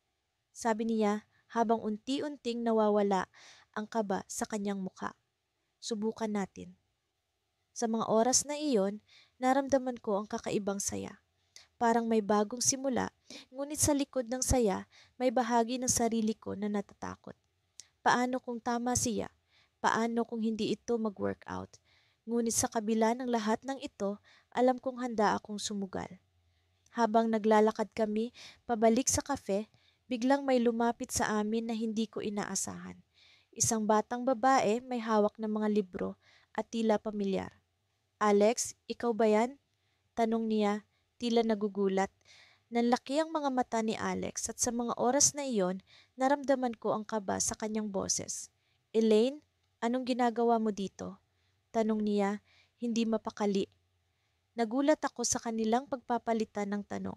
sabi niya habang unti-unting nawawala ang kaba sa kanyang mukha. Subukan natin. Sa mga oras na iyon, naramdaman ko ang kakaibang saya. Parang may bagong simula, ngunit sa likod ng saya, may bahagi ng sarili ko na natatakot. Paano kung tama siya? Paano kung hindi ito mag-workout? Ngunit sa kabila ng lahat ng ito, alam kong handa akong sumugal. Habang naglalakad kami pabalik sa kafe, biglang may lumapit sa amin na hindi ko inaasahan. Isang batang babae may hawak ng mga libro at tila pamilyar. Alex, ikaw ba yan? Tanong niya, tila nagugulat. Nanlaki ang mga mata ni Alex at sa mga oras na iyon, naramdaman ko ang kaba sa kanyang boses. Elaine, anong ginagawa mo dito? Tanong niya, hindi mapakali. Nagulat ako sa kanilang pagpapalitan ng tanong.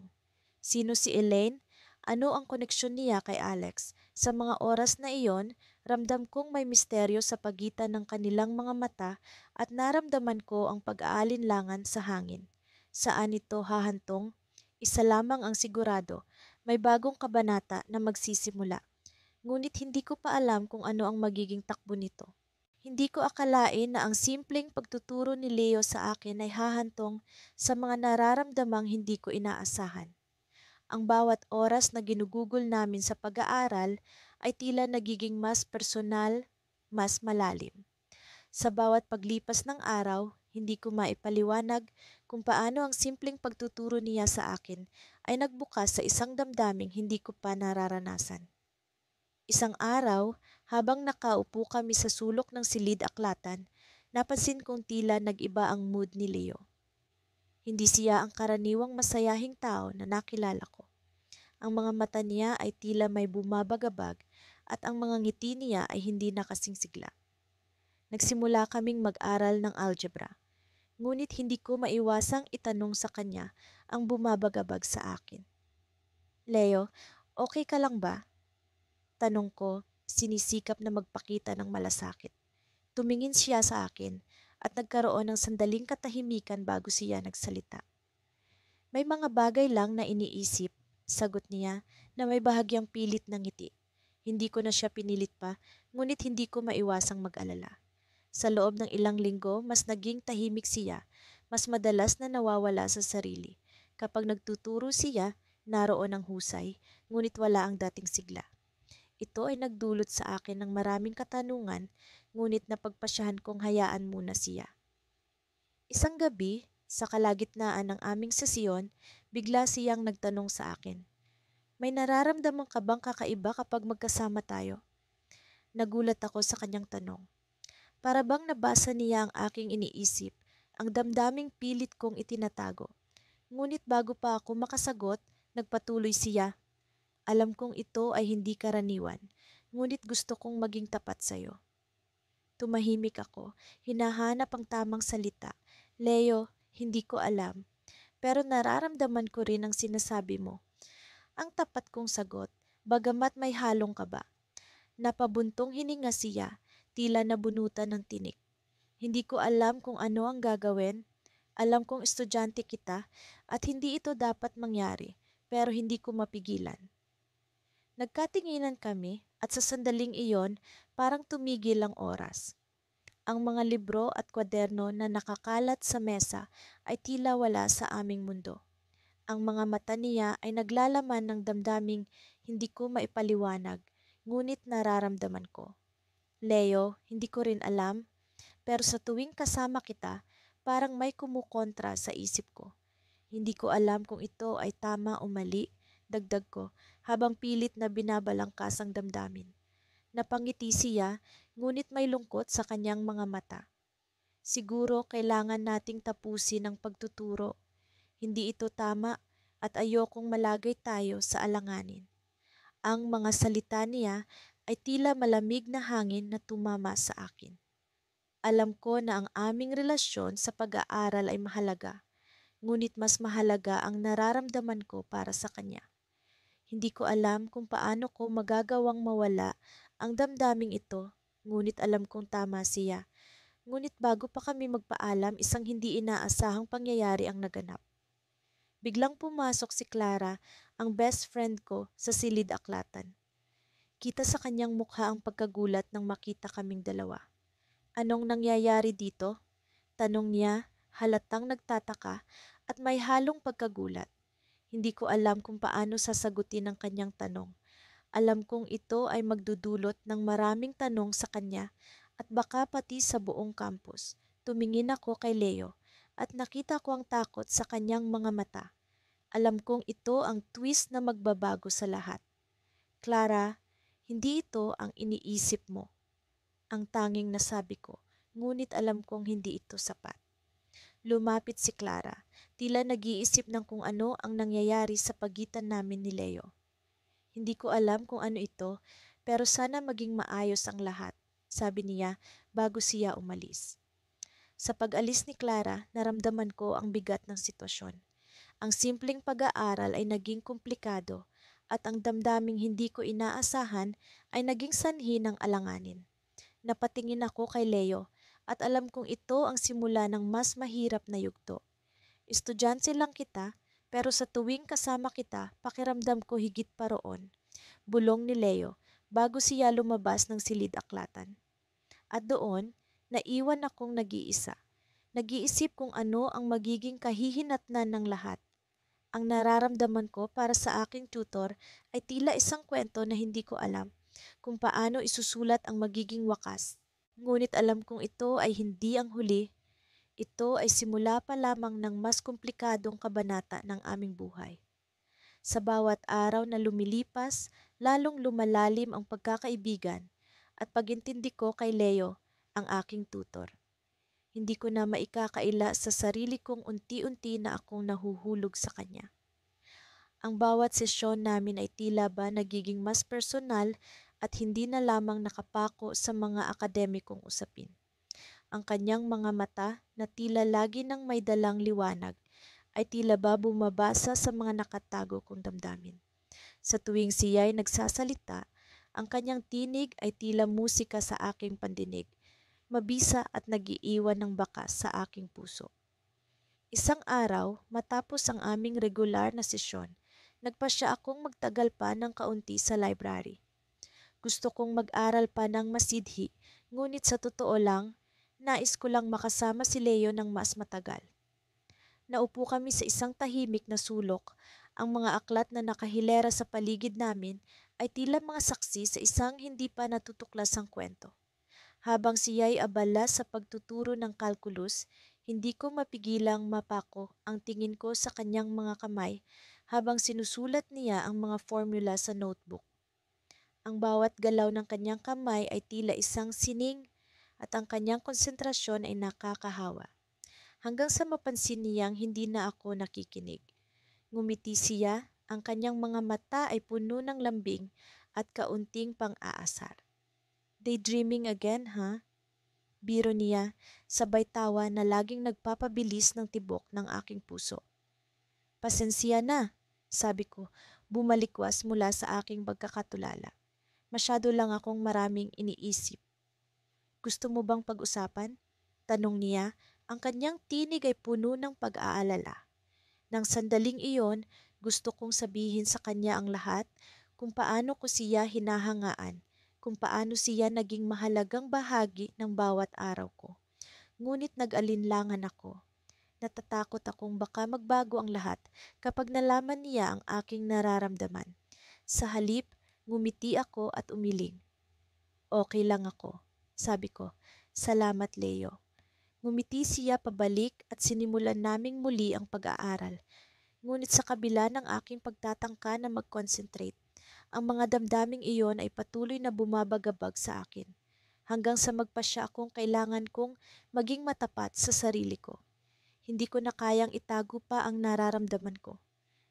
Sino si Elaine? Ano ang koneksyon niya kay Alex? Sa mga oras na iyon, ramdam kong may misteryo sa pagitan ng kanilang mga mata at naramdaman ko ang pag-aalinlangan sa hangin. Saan ito hahantong? Isa lamang ang sigurado, may bagong kabanata na magsisimula. Ngunit hindi ko pa alam kung ano ang magiging takbo nito. Hindi ko akalain na ang simpleng pagtuturo ni Leo sa akin ay hahantong sa mga nararamdamang hindi ko inaasahan. Ang bawat oras na ginugugol namin sa pag-aaral ay tila nagiging mas personal, mas malalim. Sa bawat paglipas ng araw, hindi ko maipaliwanag kung paano ang simpleng pagtuturo niya sa akin ay nagbukas sa isang damdaming hindi ko pa nararanasan. Isang araw, habang nakaupo kami sa sulok ng silid-aklatan, napansin kong tila nag-iba ang mood ni Leo. Hindi siya ang karaniwang masayahing tao na nakilala ko. Ang mga mata niya ay tila may bumabagabag at ang mga ngiti niya ay hindi nakasingsigla. Nagsimula kaming mag-aral ng algebra, ngunit hindi ko maiwasang itanong sa kanya ang bumabagabag sa akin. Leo, okay ka lang ba? Tanong ko, sinisikap na magpakita ng malasakit. Tumingin siya sa akin at nagkaroon ng sandaling katahimikan bago siya nagsalita. May mga bagay lang na iniisip, sagot niya na may bahagyang pilit ng ngiti. Hindi ko na siya pinilit pa, ngunit hindi ko maiwasang mag-alala. Sa loob ng ilang linggo, mas naging tahimik siya, mas madalas na nawawala sa sarili. Kapag nagtuturo siya, naroon ang husay, ngunit wala ang dating sigla. Ito ay nagdulot sa akin ng maraming katanungan, ngunit napagpasyahan kong hayaan muna siya. Isang gabi, sa kalagitnaan ng aming sesyon, bigla siyang nagtanong sa akin. May nararamdaman ka bang kakaiba kapag magkasama tayo? Nagulat ako sa kanyang tanong. Para bang nabasa niya ang aking iniisip, ang damdaming pilit kong itinatago. Ngunit bago pa ako makasagot, nagpatuloy siya. Alam kong ito ay hindi karaniwan, ngunit gusto kong maging tapat sa'yo. Tumahimik ako, hinahanap ang tamang salita. Leo, hindi ko alam, pero nararamdaman ko rin ang sinasabi mo. Ang tapat kong sagot, bagamat may halong kaba. Napabuntong hininga siya, tila nabunutan ng tinik. Hindi ko alam kung ano ang gagawin. Alam kong estudyante kita at hindi ito dapat mangyari, pero hindi ko mapigilan. Nagkatinginan kami at sa sandaling iyon parang tumigil ang oras. Ang mga libro at kwaderno na nakakalat sa mesa ay tila wala sa aming mundo. Ang mga mata niya ay naglalaman ng damdaming hindi ko maipaliwanag, ngunit nararamdaman ko. Leo, hindi ko rin alam, pero sa tuwing kasama kita, parang may kumukontra sa isip ko. Hindi ko alam kung ito ay tama o mali, dagdag ko habang pilit na binabalangkas ang damdamin. Napangiti siya, ngunit may lungkot sa kanyang mga mata. Siguro kailangan nating tapusin ang pagtuturo. Hindi ito tama at ayokong malagay tayo sa alanganin. Ang mga salita niya ay tila malamig na hangin na tumama sa akin. Alam ko na ang aming relasyon sa pag-aaral ay mahalaga, ngunit mas mahalaga ang nararamdaman ko para sa kanya. Hindi ko alam kung paano ko magagawang mawala ang damdaming ito, ngunit alam kong tama siya. Ngunit bago pa kami magpaalam, isang hindi inaasahang pangyayari ang naganap. Biglang pumasok si Clara, ang best friend ko, sa silid-aklatan. Kita sa kanyang mukha ang pagkagulat nang makita kaming dalawa. Anong nangyayari dito? Tanong niya, halatang nagtataka at may halong pagkagulat. Hindi ko alam kung paano sasagutin ang kanyang tanong. Alam kong ito ay magdudulot ng maraming tanong sa kanya at baka pati sa buong campus. Tumingin ako kay Leo at nakita ko ang takot sa kanyang mga mata. Alam kong ito ang twist na magbabago sa lahat. Clara, hindi ito ang iniisip mo. Ang tanging nasabi ko, ngunit alam kong hindi ito sapat. Lumapit si Clara, tila nag-iisip ng kung ano ang nangyayari sa pagitan namin ni Leo. Hindi ko alam kung ano ito, pero sana maging maayos ang lahat, sabi niya bago siya umalis. Sa pag-alis ni Clara, naramdaman ko ang bigat ng sitwasyon. Ang simpleng pag-aaral ay naging komplikado at ang damdaming hindi ko inaasahan ay naging sanhi ng alanganin. Napatingin ako kay Leo at alam kong ito ang simula ng mas mahirap na yugto. Estudyante lang kita, pero sa tuwing kasama kita, pakiramdam ko higit pa roon. Bulong ni Leo bago siya lumabas ng silid-aklatan. At doon, naiwan akong nag-iisa. Nag-iisip kung ano ang magiging kahihinatnan ng lahat. Ang nararamdaman ko para sa aking tutor ay tila isang kwento na hindi ko alam kung paano isusulat ang magiging wakas. Ngunit alam kong ito ay hindi ang huli. Ito ay simula pa lamang ng mas komplikadong kabanata ng aming buhay. Sa bawat araw na lumilipas, lalong lumalalim ang pagkakaibigan at pag-intindi ko kay Leo, ang aking tutor. Hindi ko na maikakaila sa sarili kong unti-unti na akong nahuhulog sa kanya. Ang bawat sesyon namin ay tila ba nagiging mas personal at hindi na lamang nakapako sa mga akademikong usapin. Ang kanyang mga mata na tila lagi nang may dalang liwanag ay tila ba bumabasa sa mga nakatago kong damdamin. Sa tuwing siya'y nagsasalita, ang kanyang tinig ay tila musika sa aking pandinig, mabisa at nagiiwan ng bakas sa aking puso. Isang araw, matapos ang aming regular na sesyon, nagpasya akong magtagal pa ng kaunti sa library. Gusto kong mag-aral pa ng masidhi, ngunit sa totoo lang, nais ko lang makasama si Leo ng mas matagal. Naupo kami sa isang tahimik na sulok. Ang mga aklat na nakahilera sa paligid namin ay tila mga saksi sa isang hindi pa natutuklasang kwento. Habang siya'y abala sa pagtuturo ng kalkulus, hindi ko mapigilang mapako ang tingin ko sa kanyang mga kamay habang sinusulat niya ang mga formula sa notebook. Ang bawat galaw ng kanyang kamay ay tila isang sining at ang kanyang konsentrasyon ay nakakahawa. Hanggang sa mapansin niyang hindi na ako nakikinig. Ngumiti siya, ang kanyang mga mata ay puno ng lambing at kaunting pang-aasar. Daydreaming again, ha? Biro niya, sabay tawa na laging nagpapabilis ng tibok ng aking puso. Pasensya na, sabi ko, bumalikwas mula sa aking pagkakatulala. Masyado lang akong maraming iniisip. Gusto mo bang pag-usapan? Tanong niya, ang kanyang tinig ay puno ng pag-aalala. Nang sandaling iyon, gusto kong sabihin sa kanya ang lahat, kung paano ko siya hinahangaan, kung paano siya naging mahalagang bahagi ng bawat araw ko. Ngunit nag-alinlangan ako. Natatakot akong baka magbago ang lahat kapag nalaman niya ang aking nararamdaman. Sa halip, ngumiti ako at umiling. Okay lang ako, sabi ko. Salamat, Leo. Ngumiti siya pabalik at sinimulan naming muli ang pag-aaral. Ngunit sa kabila ng aking pagtatangka na mag-concentrate, ang mga damdaming iyon ay patuloy na bumabagabag sa akin hanggang sa magpasya akong kailangan kong maging matapat sa sarili ko. Hindi ko na kayang itago pa ang nararamdaman ko.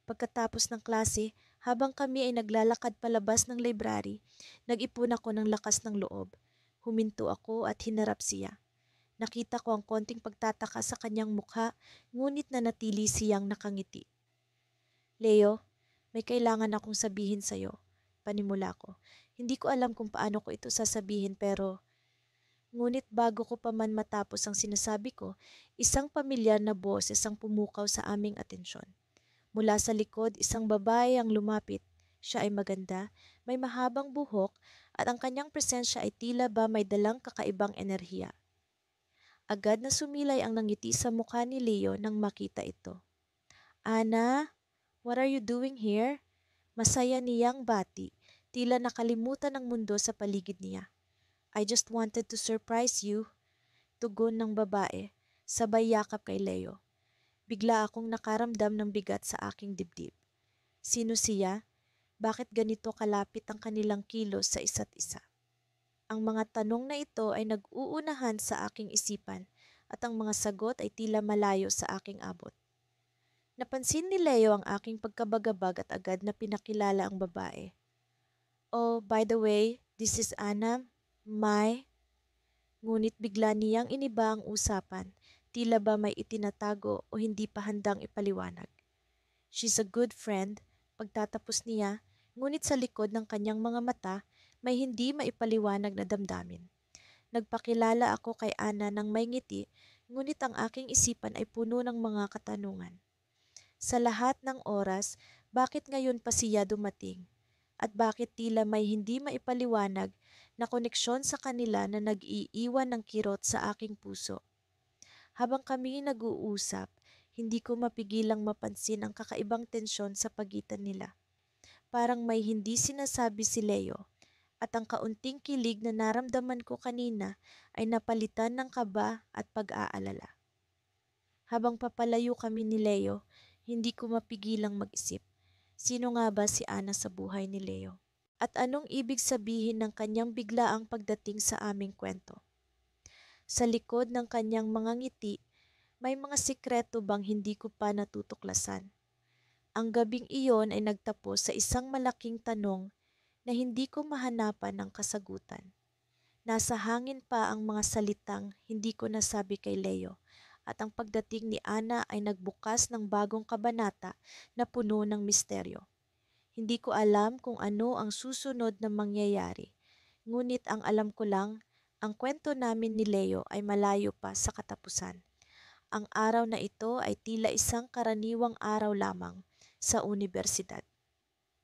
Pagkatapos ng klase, habang kami ay naglalakad palabas ng library, nag-ipon ako ng lakas ng loob. Huminto ako at hinarap siya. Nakita ko ang konting pagtataka sa kanyang mukha, ngunit nanatili siyang nakangiti. Leo, may kailangan akong sabihin sa'yo. Panimula ko. Hindi ko alam kung paano ko ito sasabihin pero ngunit bago ko pa man matapos ang sinasabi ko, isang pamilyar na boses ang pumukaw sa aming atensyon. Mula sa likod, isang babae ang lumapit. Siya ay maganda, may mahabang buhok at ang kanyang presensya ay tila ba may dalang kakaibang enerhiya. Agad na sumilay ang nangiti sa mukha ni Leo nang makita ito. Ana, what are you doing here? Masaya niyang bati, tila nakalimutan ng mundo sa paligid niya. I just wanted to surprise you, tugon ng babae, sabay yakap kay Leo. Bigla akong nakaramdam ng bigat sa aking dibdib. Sino siya? Bakit ganito kalapit ang kanilang kilos sa isa't isa? Ang mga tanong na ito ay nag-uunahan sa aking isipan at ang mga sagot ay tila malayo sa aking abot. Napansin ni Leo ang aking pagkabagabag at agad na pinakilala ang babae. Oh, by the way, this is Anna, Ngunit bigla niyang iniba ang usapan, tila ba may itinatago o hindi pa handang ipaliwanag. She's a good friend, pagtatapos niya, ngunit sa likod ng kanyang mga mata, may hindi maipaliwanag na damdamin. Nagpakilala ako kay Ana ng may ngiti, ngunit ang aking isipan ay puno ng mga katanungan. Sa lahat ng oras, bakit ngayon pa siya dumating? At bakit tila may hindi maipaliwanag na koneksyon sa kanila na nag-iiwan ng kirot sa aking puso? Habang kami nag-uusap, hindi ko mapigilang mapansin ang kakaibang tensyon sa pagitan nila. Parang may hindi sinasabi si Leo at ang kaunting kilig na naramdaman ko kanina ay napalitan ng kaba at pag-aalala. Habang papalayo kami ni Leo, hindi ko mapigilang mag-isip. Sino nga ba si Ana sa buhay ni Leo? At anong ibig sabihin ng kanyang biglaang pagdating sa aming kwento? Sa likod ng kanyang mga ngiti, may mga sikreto bang hindi ko pa natutuklasan? Ang gabing iyon ay nagtapos sa isang malaking tanong na hindi ko mahanapan ng kasagutan. Nasa hangin pa ang mga salitang hindi ko nasabi kay Leo at ang pagdating ni Ana ay nagbukas ng bagong kabanata na puno ng misteryo. Hindi ko alam kung ano ang susunod na mangyayari, ngunit ang alam ko lang, ang kwento namin ni Leo ay malayo pa sa katapusan. Ang araw na ito ay tila isang karaniwang araw lamang sa unibersidad.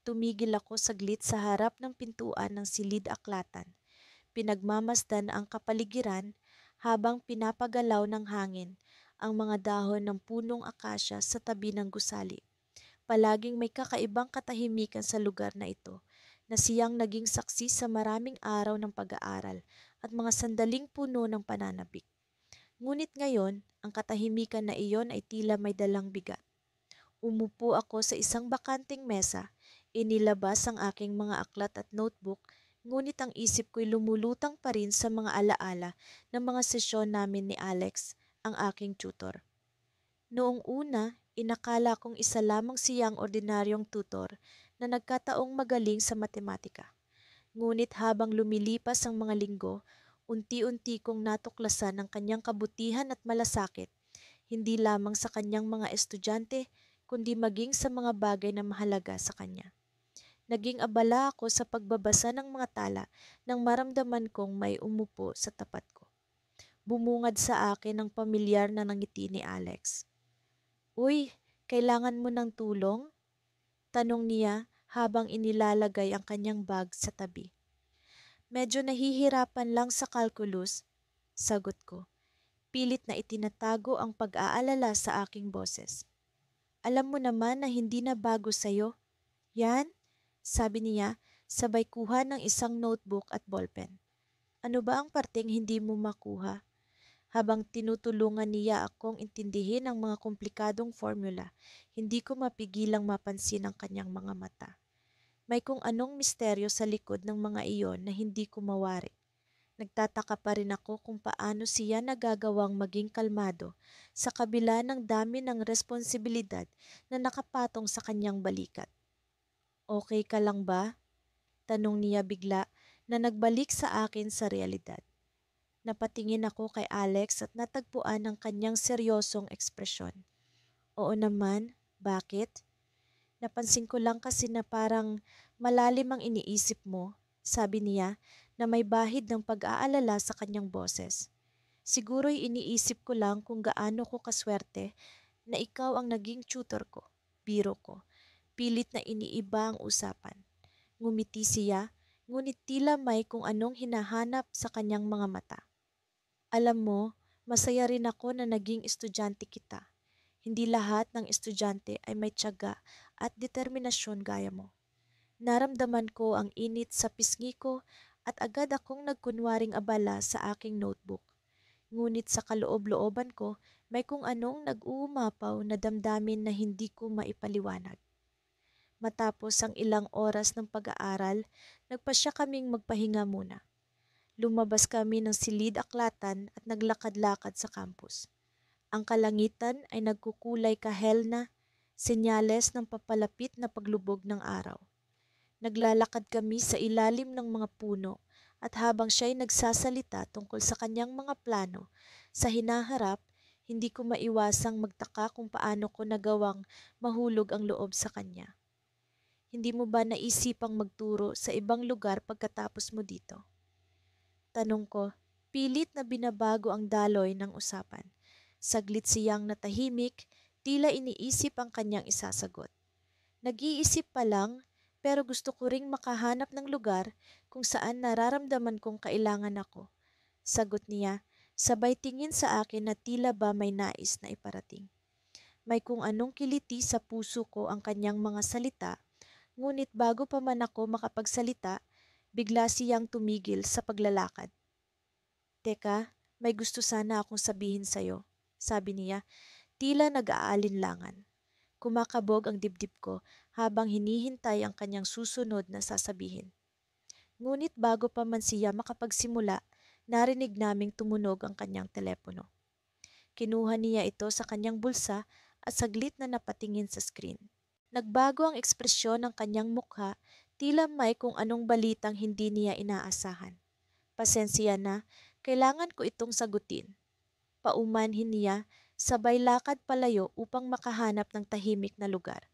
Tumigil ako saglit sa harap ng pintuan ng silid-aklatan. Pinagmamasdan ang kapaligiran habang pinapagalaw ng hangin ang mga dahon ng punong akasya sa tabi ng gusali. Palaging may kakaibang katahimikan sa lugar na ito na siyang naging saksi sa maraming araw ng pag-aaral at mga sandaling puno ng pananabik. Ngunit ngayon, ang katahimikan na iyon ay tila may dalang bigat. Umupo ako sa isang bakanting mesa, inilabas ang aking mga aklat at notebook, ngunit ang isip ko'y lumulutang pa rin sa mga alaala ng mga sesyon namin ni Alex, ang aking tutor. Noong una, inakala kong isa lamang siyang ordinaryong tutor na nagkataong magaling sa matematika. Ngunit habang lumilipas ang mga linggo, unti-unti kong natuklasan ang kanyang kabutihan at malasakit, hindi lamang sa kanyang mga estudyante, kundi maging sa mga bagay na mahalaga sa kanya. Naging abala ako sa pagbabasa ng mga tala nang maramdaman kong may umupo sa tapat ko. Bumungad sa akin ang pamilyar na nangiti ni Alex. Uy, kailangan mo ng tulong? Tanong niya habang inilalagay ang kanyang bag sa tabi. Medyo nahihirapan lang sa calculus, sagot ko. Pilit na itinatago ang pag-aalala sa aking boses. Alam mo naman na hindi na bago sa'yo. Yan, sabi niya, sabay kuha ng isang notebook at ballpen. Ano ba ang parteng hindi mo makuha? Habang tinutulungan niya akong intindihin ang mga komplikadong formula, hindi ko mapigilang mapansin ang kanyang mga mata. May kung anong misteryo sa likod ng mga iyon na hindi ko mawari. Nagtataka pa rin ako kung paano siya nagagawang maging kalmado sa kabila ng dami ng responsibilidad na nakapatong sa kanyang balikat. Okay ka lang ba? Tanong niya bigla na nagbalik sa akin sa realidad. Napatingin ako kay Alex at natagpuan ang kanyang seryosong ekspresyon. Oo naman, bakit? Napansin ko lang kasi na parang malalim ang iniisip mo, sabi niya na may bahid ng pag-aalala sa kanyang boses. Siguro'y iniisip ko lang kung gaano ko kaswerte na ikaw ang naging tutor ko. Biro ko. Pilit na iniiba ang usapan. Ngumiti siya, ngunit tila may kung anong hinahanap sa kanyang mga mata. Alam mo, masaya rin ako na naging estudyante kita. Hindi lahat ng estudyante ay may tiyaga at determinasyon gaya mo. Naramdaman ko ang init sa pisngi ko at agad akong nagkunwaring abala sa aking notebook. Ngunit sa kaloob-looban ko, may kung anong nag-uumapaw na damdamin na hindi ko maipaliwanag. Matapos ang ilang oras ng pag-aaral, nagpasya kaming magpahinga muna. Lumabas kami ng silid-aklatan at naglakad-lakad sa campus. Ang kalangitan ay nagkukulay kahel na, senyales ng papalapit na paglubog ng araw. Naglalakad kami sa ilalim ng mga puno at habang siya'y nagsasalita tungkol sa kanyang mga plano sa hinaharap, hindi ko maiwasang magtaka kung paano ko nagawang mahulog ang loob sa kanya. Hindi mo ba naisipang magturo sa ibang lugar pagkatapos mo dito? Tanong ko, pilit na binabago ang daloy ng usapan. Saglit siyang natahimik, tila iniisip ang kanyang isasagot. Nag-iisip pa lang, pero gusto ko ring makahanap ng lugar kung saan nararamdaman kong kailangan ako. Sagot niya, sabay tingin sa akin na tila ba may nais na iparating. May kung anong kiliti sa puso ko ang kanyang mga salita, ngunit bago pa man ako makapagsalita, bigla siyang tumigil sa paglalakad. Teka, may gusto sana akong sabihin sa'yo, sabi niya, tila nag-aalinlangan. Kumakabog ang dibdib ko habang hinihintay ang kanyang susunod na sasabihin. Ngunit bago pa man siya makapagsimula, narinig naming tumunog ang kanyang telepono. Kinuha niya ito sa kanyang bulsa at saglit na napatingin sa screen. Nagbago ang ekspresyon ng kanyang mukha, tila may kung anong balitang hindi niya inaasahan. Pasensya na, kailangan ko itong sagutin. Paumanhin niya, sabay lakad palayo upang makahanap ng tahimik na lugar.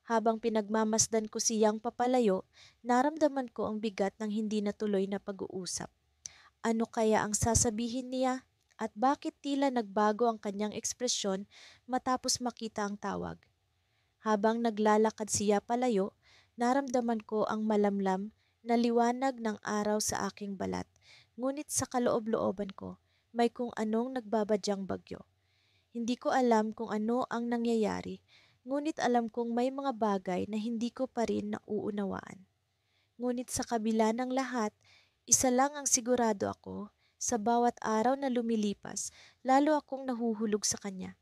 Habang pinagmamasdan ko siyang papalayo, naramdaman ko ang bigat ng hindi natuloy na pag-uusap. Ano kaya ang sasabihin niya? At bakit tila nagbago ang kanyang ekspresyon matapos makita ang tawag? Habang naglalakad siya palayo, naramdaman ko ang malamlam na liwanag ng araw sa aking balat. Ngunit sa kaloob-looban ko, may kung anong nagbabadyang bagyo. Hindi ko alam kung ano ang nangyayari, ngunit alam kong may mga bagay na hindi ko pa rin nauunawaan. Ngunit sa kabila ng lahat, isa lang ang sigurado ako, sa bawat araw na lumilipas, lalo akong nahuhulog sa kanya.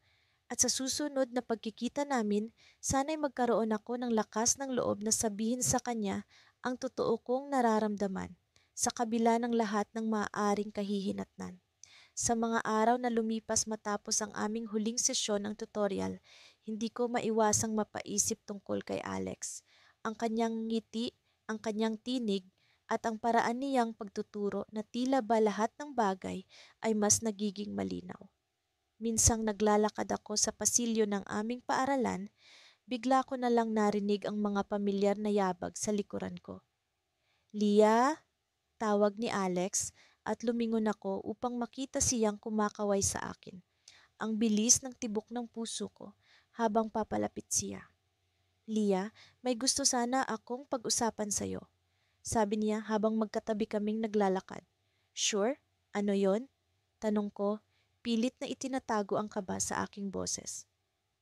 At sa susunod na pagkikita namin, sana'y magkaroon ako ng lakas ng loob na sabihin sa kanya ang totoo kong nararamdaman, sa kabila ng lahat ng maaaring kahihinatnan. Sa mga araw na lumipas matapos ang aming huling sesyon ng tutorial, hindi ko maiwasang mapaisip tungkol kay Alex. Ang kanyang ngiti, ang kanyang tinig, at ang paraan niyang pagtuturo na tila ba lahat ng bagay ay mas nagiging malinaw. Minsang naglalakad ako sa pasilyo ng aming paaralan, bigla ko na lang narinig ang mga pamilyar na yabag sa likuran ko. Lia? Tawag ni Alex at lumingon ako upang makita siyang kumakaway sa akin. Ang bilis ng tibok ng puso ko habang papalapit siya. Lia, may gusto sana akong pag-usapan sa'yo, sabi niya habang magkatabi kaming naglalakad. Sure? Ano yon? Tanong ko, pilit na itinatago ang kaba sa aking boses.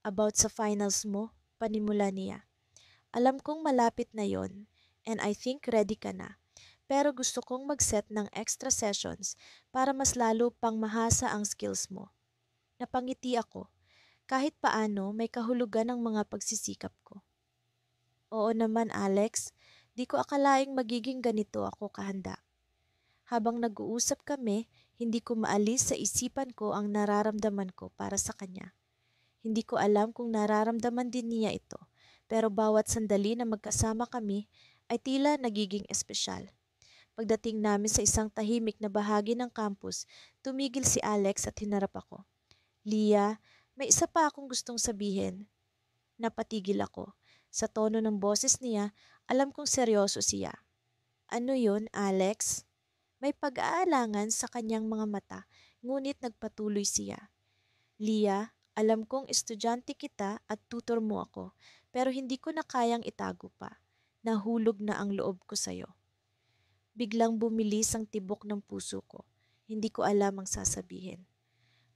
About sa finals mo, panimula niya. Alam kong malapit na yon, and I think ready ka na. Pero gusto kong mag-set ng extra sessions para mas lalo pang mahasa ang skills mo. Napangiti ako. Kahit paano may kahulugan ang mga pagsisikap ko. Oo naman Alex, di ko akalaing magiging ganito ako kahanda. Habang nag-uusap kami, hindi ko maalis sa isipan ko ang nararamdaman ko para sa kanya. Hindi ko alam kung nararamdaman din niya ito, pero bawat sandali na magkasama kami ay tila nagiging espesyal. Pagdating namin sa isang tahimik na bahagi ng campus, tumigil si Alex at hinarap ako. Lia, may isa pa akong gustong sabihin. Napatigil ako. Sa tono ng boses niya, alam kong seryoso siya. Ano yun, Alex? May pag-aalangan sa kanyang mga mata, ngunit nagpatuloy siya. Lia, alam kong estudyante kita at tutor mo ako, pero hindi ko na kayang itago pa. Nahulog na ang loob ko sa'yo. Biglang bumilis ang tibok ng puso ko. Hindi ko alam ang sasabihin.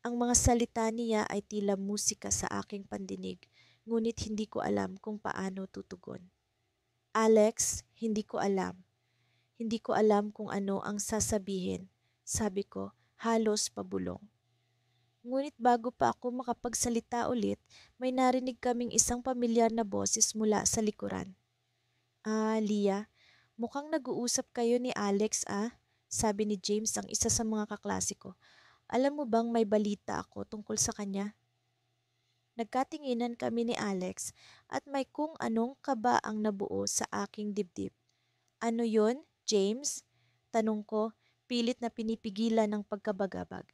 Ang mga salita niya ay tila musika sa aking pandinig, ngunit hindi ko alam kung paano tutugon. Alex, hindi ko alam. Hindi ko alam kung ano ang sasabihin, sabi ko, halos pabulong. Ngunit bago pa ako makapagsalita ulit, may narinig kaming isang pamilyar na boses mula sa likuran. Lia, mukhang nag-uusap kayo ni Alex sabi ni James ang isa sa mga kaklase ko. Alam mo bang may balita ako tungkol sa kanya? Nagkatinginan kami ni Alex at may kung anong kaba ang nabuo sa aking dibdib. Ano yon, James? Tanong ko, pilit na pinipigilan ng pagkabagabag.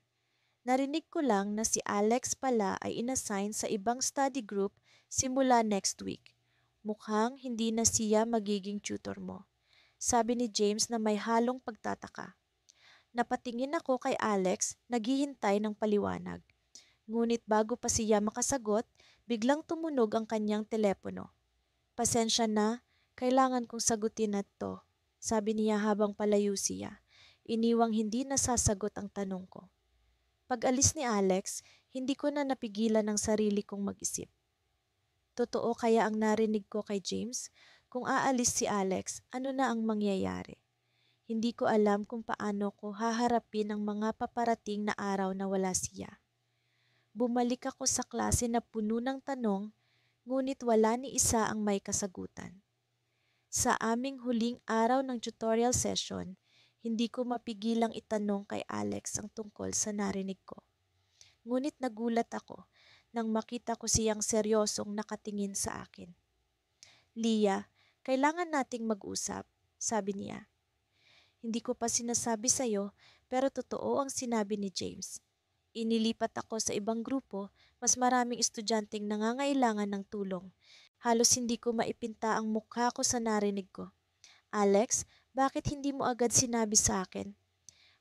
Narinig ko lang na si Alex pala ay inassign sa ibang study group simula next week. Mukhang hindi na siya magiging tutor mo. Sabi ni James na may halong pagtataka. Napatingin ako kay Alex, naghihintay ng paliwanag. Ngunit bago pa siya makasagot, biglang tumunog ang kanyang telepono. Pasensya na, kailangan kong sagutin na to, sabi niya habang palayo siya. Iniwang hindi nasasagot ang tanong ko. Pag-alis ni Alex, hindi ko na napigilan ang sarili kong mag-isip. Totoo kaya ang narinig ko kay James? Kung aalis si Alex, ano na ang mangyayari? Hindi ko alam kung paano ko haharapin ang mga paparating na araw na wala siya. Bumalik ako sa klase na puno ng tanong, ngunit wala ni isa ang may kasagutan. Sa aming huling araw ng tutorial session, hindi ko mapigilang itanong kay Alex ang tungkol sa narinig ko. Ngunit nagulat ako nang makita ko siyang seryosong nakatingin sa akin. Lia, kailangan nating mag-usap, sabi niya. Hindi ko pa sinasabi sa'yo, pero totoo ang sinabi ni James. Inilipat ako sa ibang grupo, mas maraming estudyanteng nangangailangan ng tulong. Halos hindi ko maipinta ang mukha ko sa narinig ko. Alex, bakit hindi mo agad sinabi sa akin?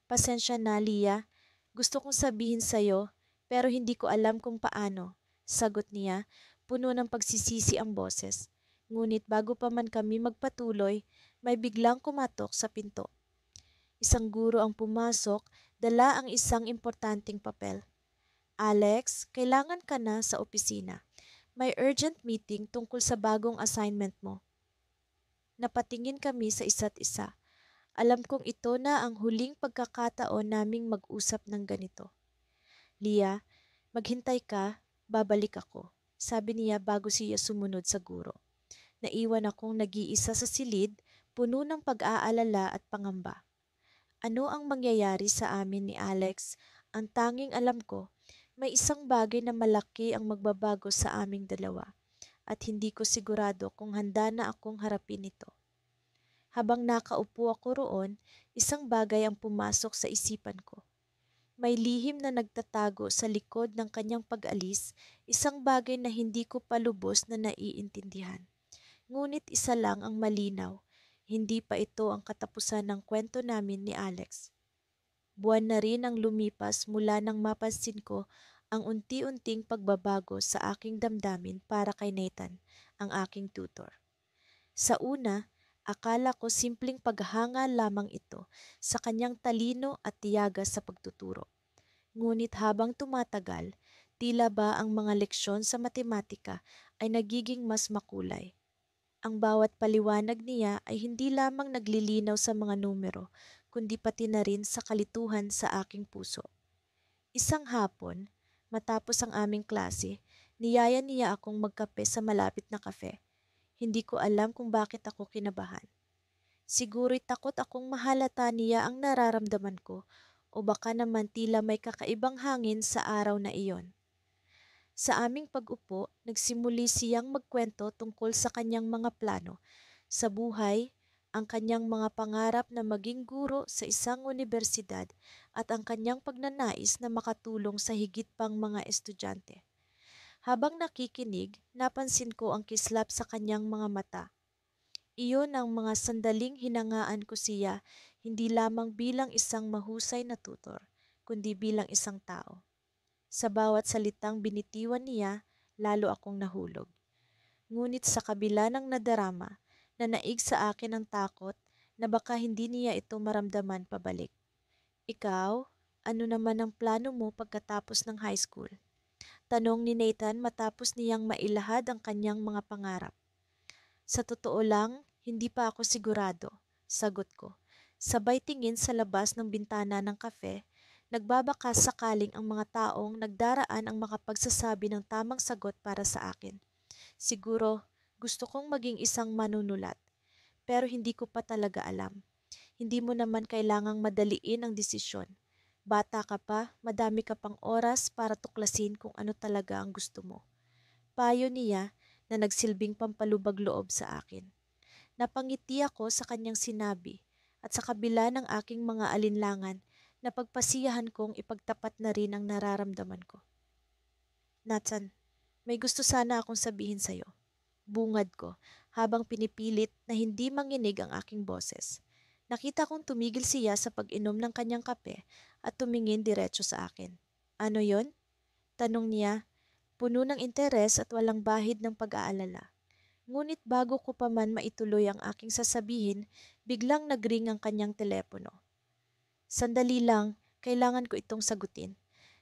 Pasensya na, Lia. Gusto kong sabihin sa'yo, pero hindi ko alam kung paano. Sagot niya, puno ng pagsisisi ang boses. Ngunit bago pa man kami magpatuloy, may biglang kumatok sa pinto. Isang guro ang pumasok, dala ang isang importanteng papel. Alex, kailangan ka na sa opisina. May urgent meeting tungkol sa bagong assignment mo. Napatingin kami sa isa't isa. Alam kong ito na ang huling pagkakataon naming mag-usap ng ganito. Lia, maghintay ka, babalik ako, sabi niya bago siya sumunod sa guro. Naiwan akong nag-iisa sa silid, puno ng pag-aalala at pangamba. Ano ang mangyayari sa amin ni Alex? Ang tanging alam ko, may isang bagay na malaki ang magbabago sa aming dalawa at hindi ko sigurado kung handa na akong harapin ito. Habang nakaupo ako roon, isang bagay ang pumasok sa isipan ko. May lihim na nagtatago sa likod ng kanyang pag-alis, isang bagay na hindi ko palubos na naiintindihan. Ngunit isa lang ang malinaw. Hindi pa ito ang katapusan ng kwento namin ni Alex. Buwan na rin ang lumipas mula nang mapansin ko ang unti-unting pagbabago sa aking damdamin para kay Nathan, ang aking tutor. Sa una, akala ko simpleng paghanga lamang ito sa kanyang talino at tiyaga sa pagtuturo. Ngunit habang tumatagal, tila ba ang mga leksyon sa matematika ay nagiging mas makulay. Ang bawat paliwanag niya ay hindi lamang naglilinaw sa mga numero, kundi pati na rin sa kalituhan sa aking puso. Isang hapon, matapos ang aming klase, niyaya niya akong magkape sa malapit na kafe. Hindi ko alam kung bakit ako kinabahan. Siguro'y takot akong mahalata niya ang nararamdaman ko o baka naman tila may kakaibang hangin sa araw na iyon. Sa aming pag-upo, nagsimuli siyang magkwento tungkol sa kanyang mga plano sa buhay, ang kanyang mga pangarap na maging guro sa isang unibersidad at ang kanyang pagnanais na makatulong sa higit pang mga estudyante. Habang nakikinig, napansin ko ang kislap sa kanyang mga mata. Iyon ang mga sandaling hinangaan ko siya hindi lamang bilang isang mahusay na tutor, kundi bilang isang tao. Sa bawat salitang binitiwan niya, lalo akong nahulog. Ngunit sa kabila ng nadarama, nanaig sa akin ang takot na baka hindi niya ito maramdaman pabalik. Ikaw, ano naman ang plano mo pagkatapos ng high school? Tanong ni Nathan matapos niyang mailahad ang kanyang mga pangarap. Sa totoo lang, hindi pa ako sigurado, sagot ko. Sabay tingin sa labas ng bintana ng kafe, nagbabaka sakaling ang mga taong nagdaraan ang makapagsasabi ng tamang sagot para sa akin. Siguro, gusto kong maging isang manunulat, pero hindi ko pa talaga alam. Hindi mo naman kailangang madaliin ang desisyon. Bata ka pa, madami ka pang oras para tuklasin kung ano talaga ang gusto mo. Payo niya na nagsilbing pampalubag loob sa akin. Napangiti ako sa kanyang sinabi at sa kabila ng aking mga alinlangan, napagpasiyahan kong ipagtapat na rin ang nararamdaman ko. Nathan, may gusto sana akong sabihin sa'yo. Bungad ko habang pinipilit na hindi manginig ang aking boses. Nakita kong tumigil siya sa pag-inom ng kanyang kape at tumingin diretso sa akin. Ano yon? Tanong niya, puno ng interes at walang bahid ng pag-aalala. Ngunit bago ko pa man maituloy ang aking sasabihin, biglang nagring ang kanyang telepono. Sandali lang, kailangan ko itong sagutin.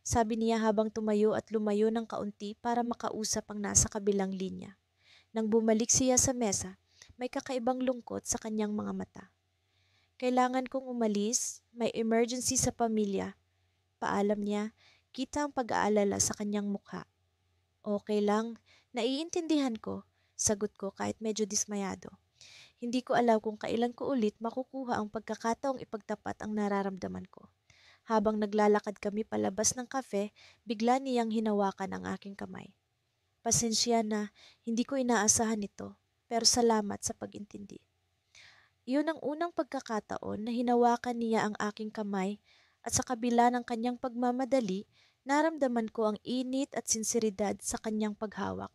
Sabi niya habang tumayo at lumayo ng kaunti para makausap ang nasa kabilang linya. Nang bumalik siya sa mesa, may kakaibang lungkot sa kanyang mga mata. Kailangan kong umalis, may emergency sa pamilya. Paalam niya, kita ang pag-aalala sa kanyang mukha. Okay lang, naiintindihan ko, sagot ko kahit medyo dismayado. Hindi ko alam kung kailan ko ulit makukuha ang pagkakataong ipagtapat ang nararamdaman ko. Habang naglalakad kami palabas ng kafe, bigla niyang hinawakan ang aking kamay. Pasensya na, hindi ko inaasahan ito, pero salamat sa pag-intindi. Iyon ang unang pagkakataon na hinawakan niya ang aking kamay at sa kabila ng kanyang pagmamadali, naramdaman ko ang init at sinseridad sa kanyang paghawak.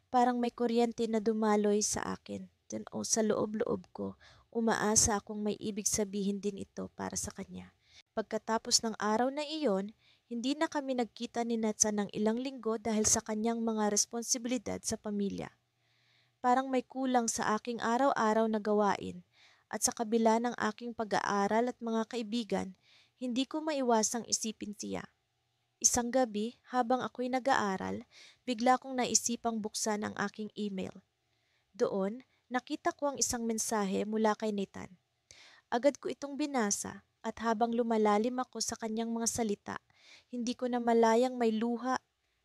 Parang may kuryente na dumaloy sa akin. O sa loob-loob ko, umaasa akong may ibig sabihin din ito para sa kanya. Pagkatapos ng araw na iyon, hindi na kami nagkita ni Natsa ng ilang linggo dahil sa kanyang mga responsibilidad sa pamilya. Parang may kulang sa aking araw-araw na gawain at sa kabila ng aking pag-aaral at mga kaibigan, hindi ko maiwasang isipin siya. Isang gabi, habang ako'y nag-aaral, bigla kong naisipang buksan ang aking email. Doon, nakita ko ang isang mensahe mula kay Nathan. Agad ko itong binasa at habang lumalalim ako sa kanyang mga salita, hindi ko na malayang may luha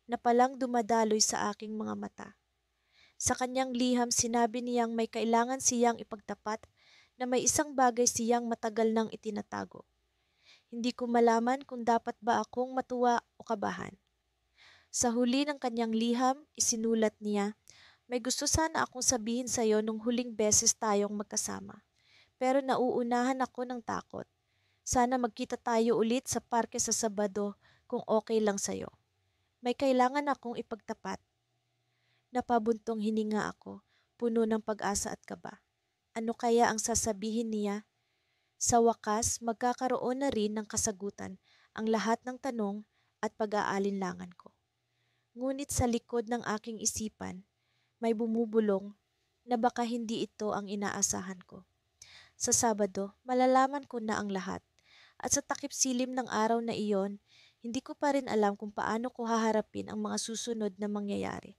na palang dumadaloy sa aking mga mata. Sa kanyang liham sinabi niyang may kailangan siyang ipagtapat na may isang bagay siyang matagal nang itinatago. Hindi ko malaman kung dapat ba akong matuwa o kabahan. Sa huli ng kanyang liham, isinulat niya, may gusto sana akong sabihin sa iyo nung huling beses tayong magkasama. Pero nauunahan ako ng takot. Sana magkita tayo ulit sa parke sa Sabado kung okay lang sa'yo. May kailangan akong ipagtapat. Napabuntong hininga ako, puno ng pag-asa at kaba. Ano kaya ang sasabihin niya? Sa wakas, magkakaroon na rin ng kasagutan ang lahat ng tanong at pag-aalinlangan ko. Ngunit sa likod ng aking isipan, may bumubulong na baka hindi ito ang inaasahan ko. Sa Sabado, malalaman ko na ang lahat. At sa takip silim ng araw na iyon, hindi ko pa rin alam kung paano ko haharapin ang mga susunod na mangyayari.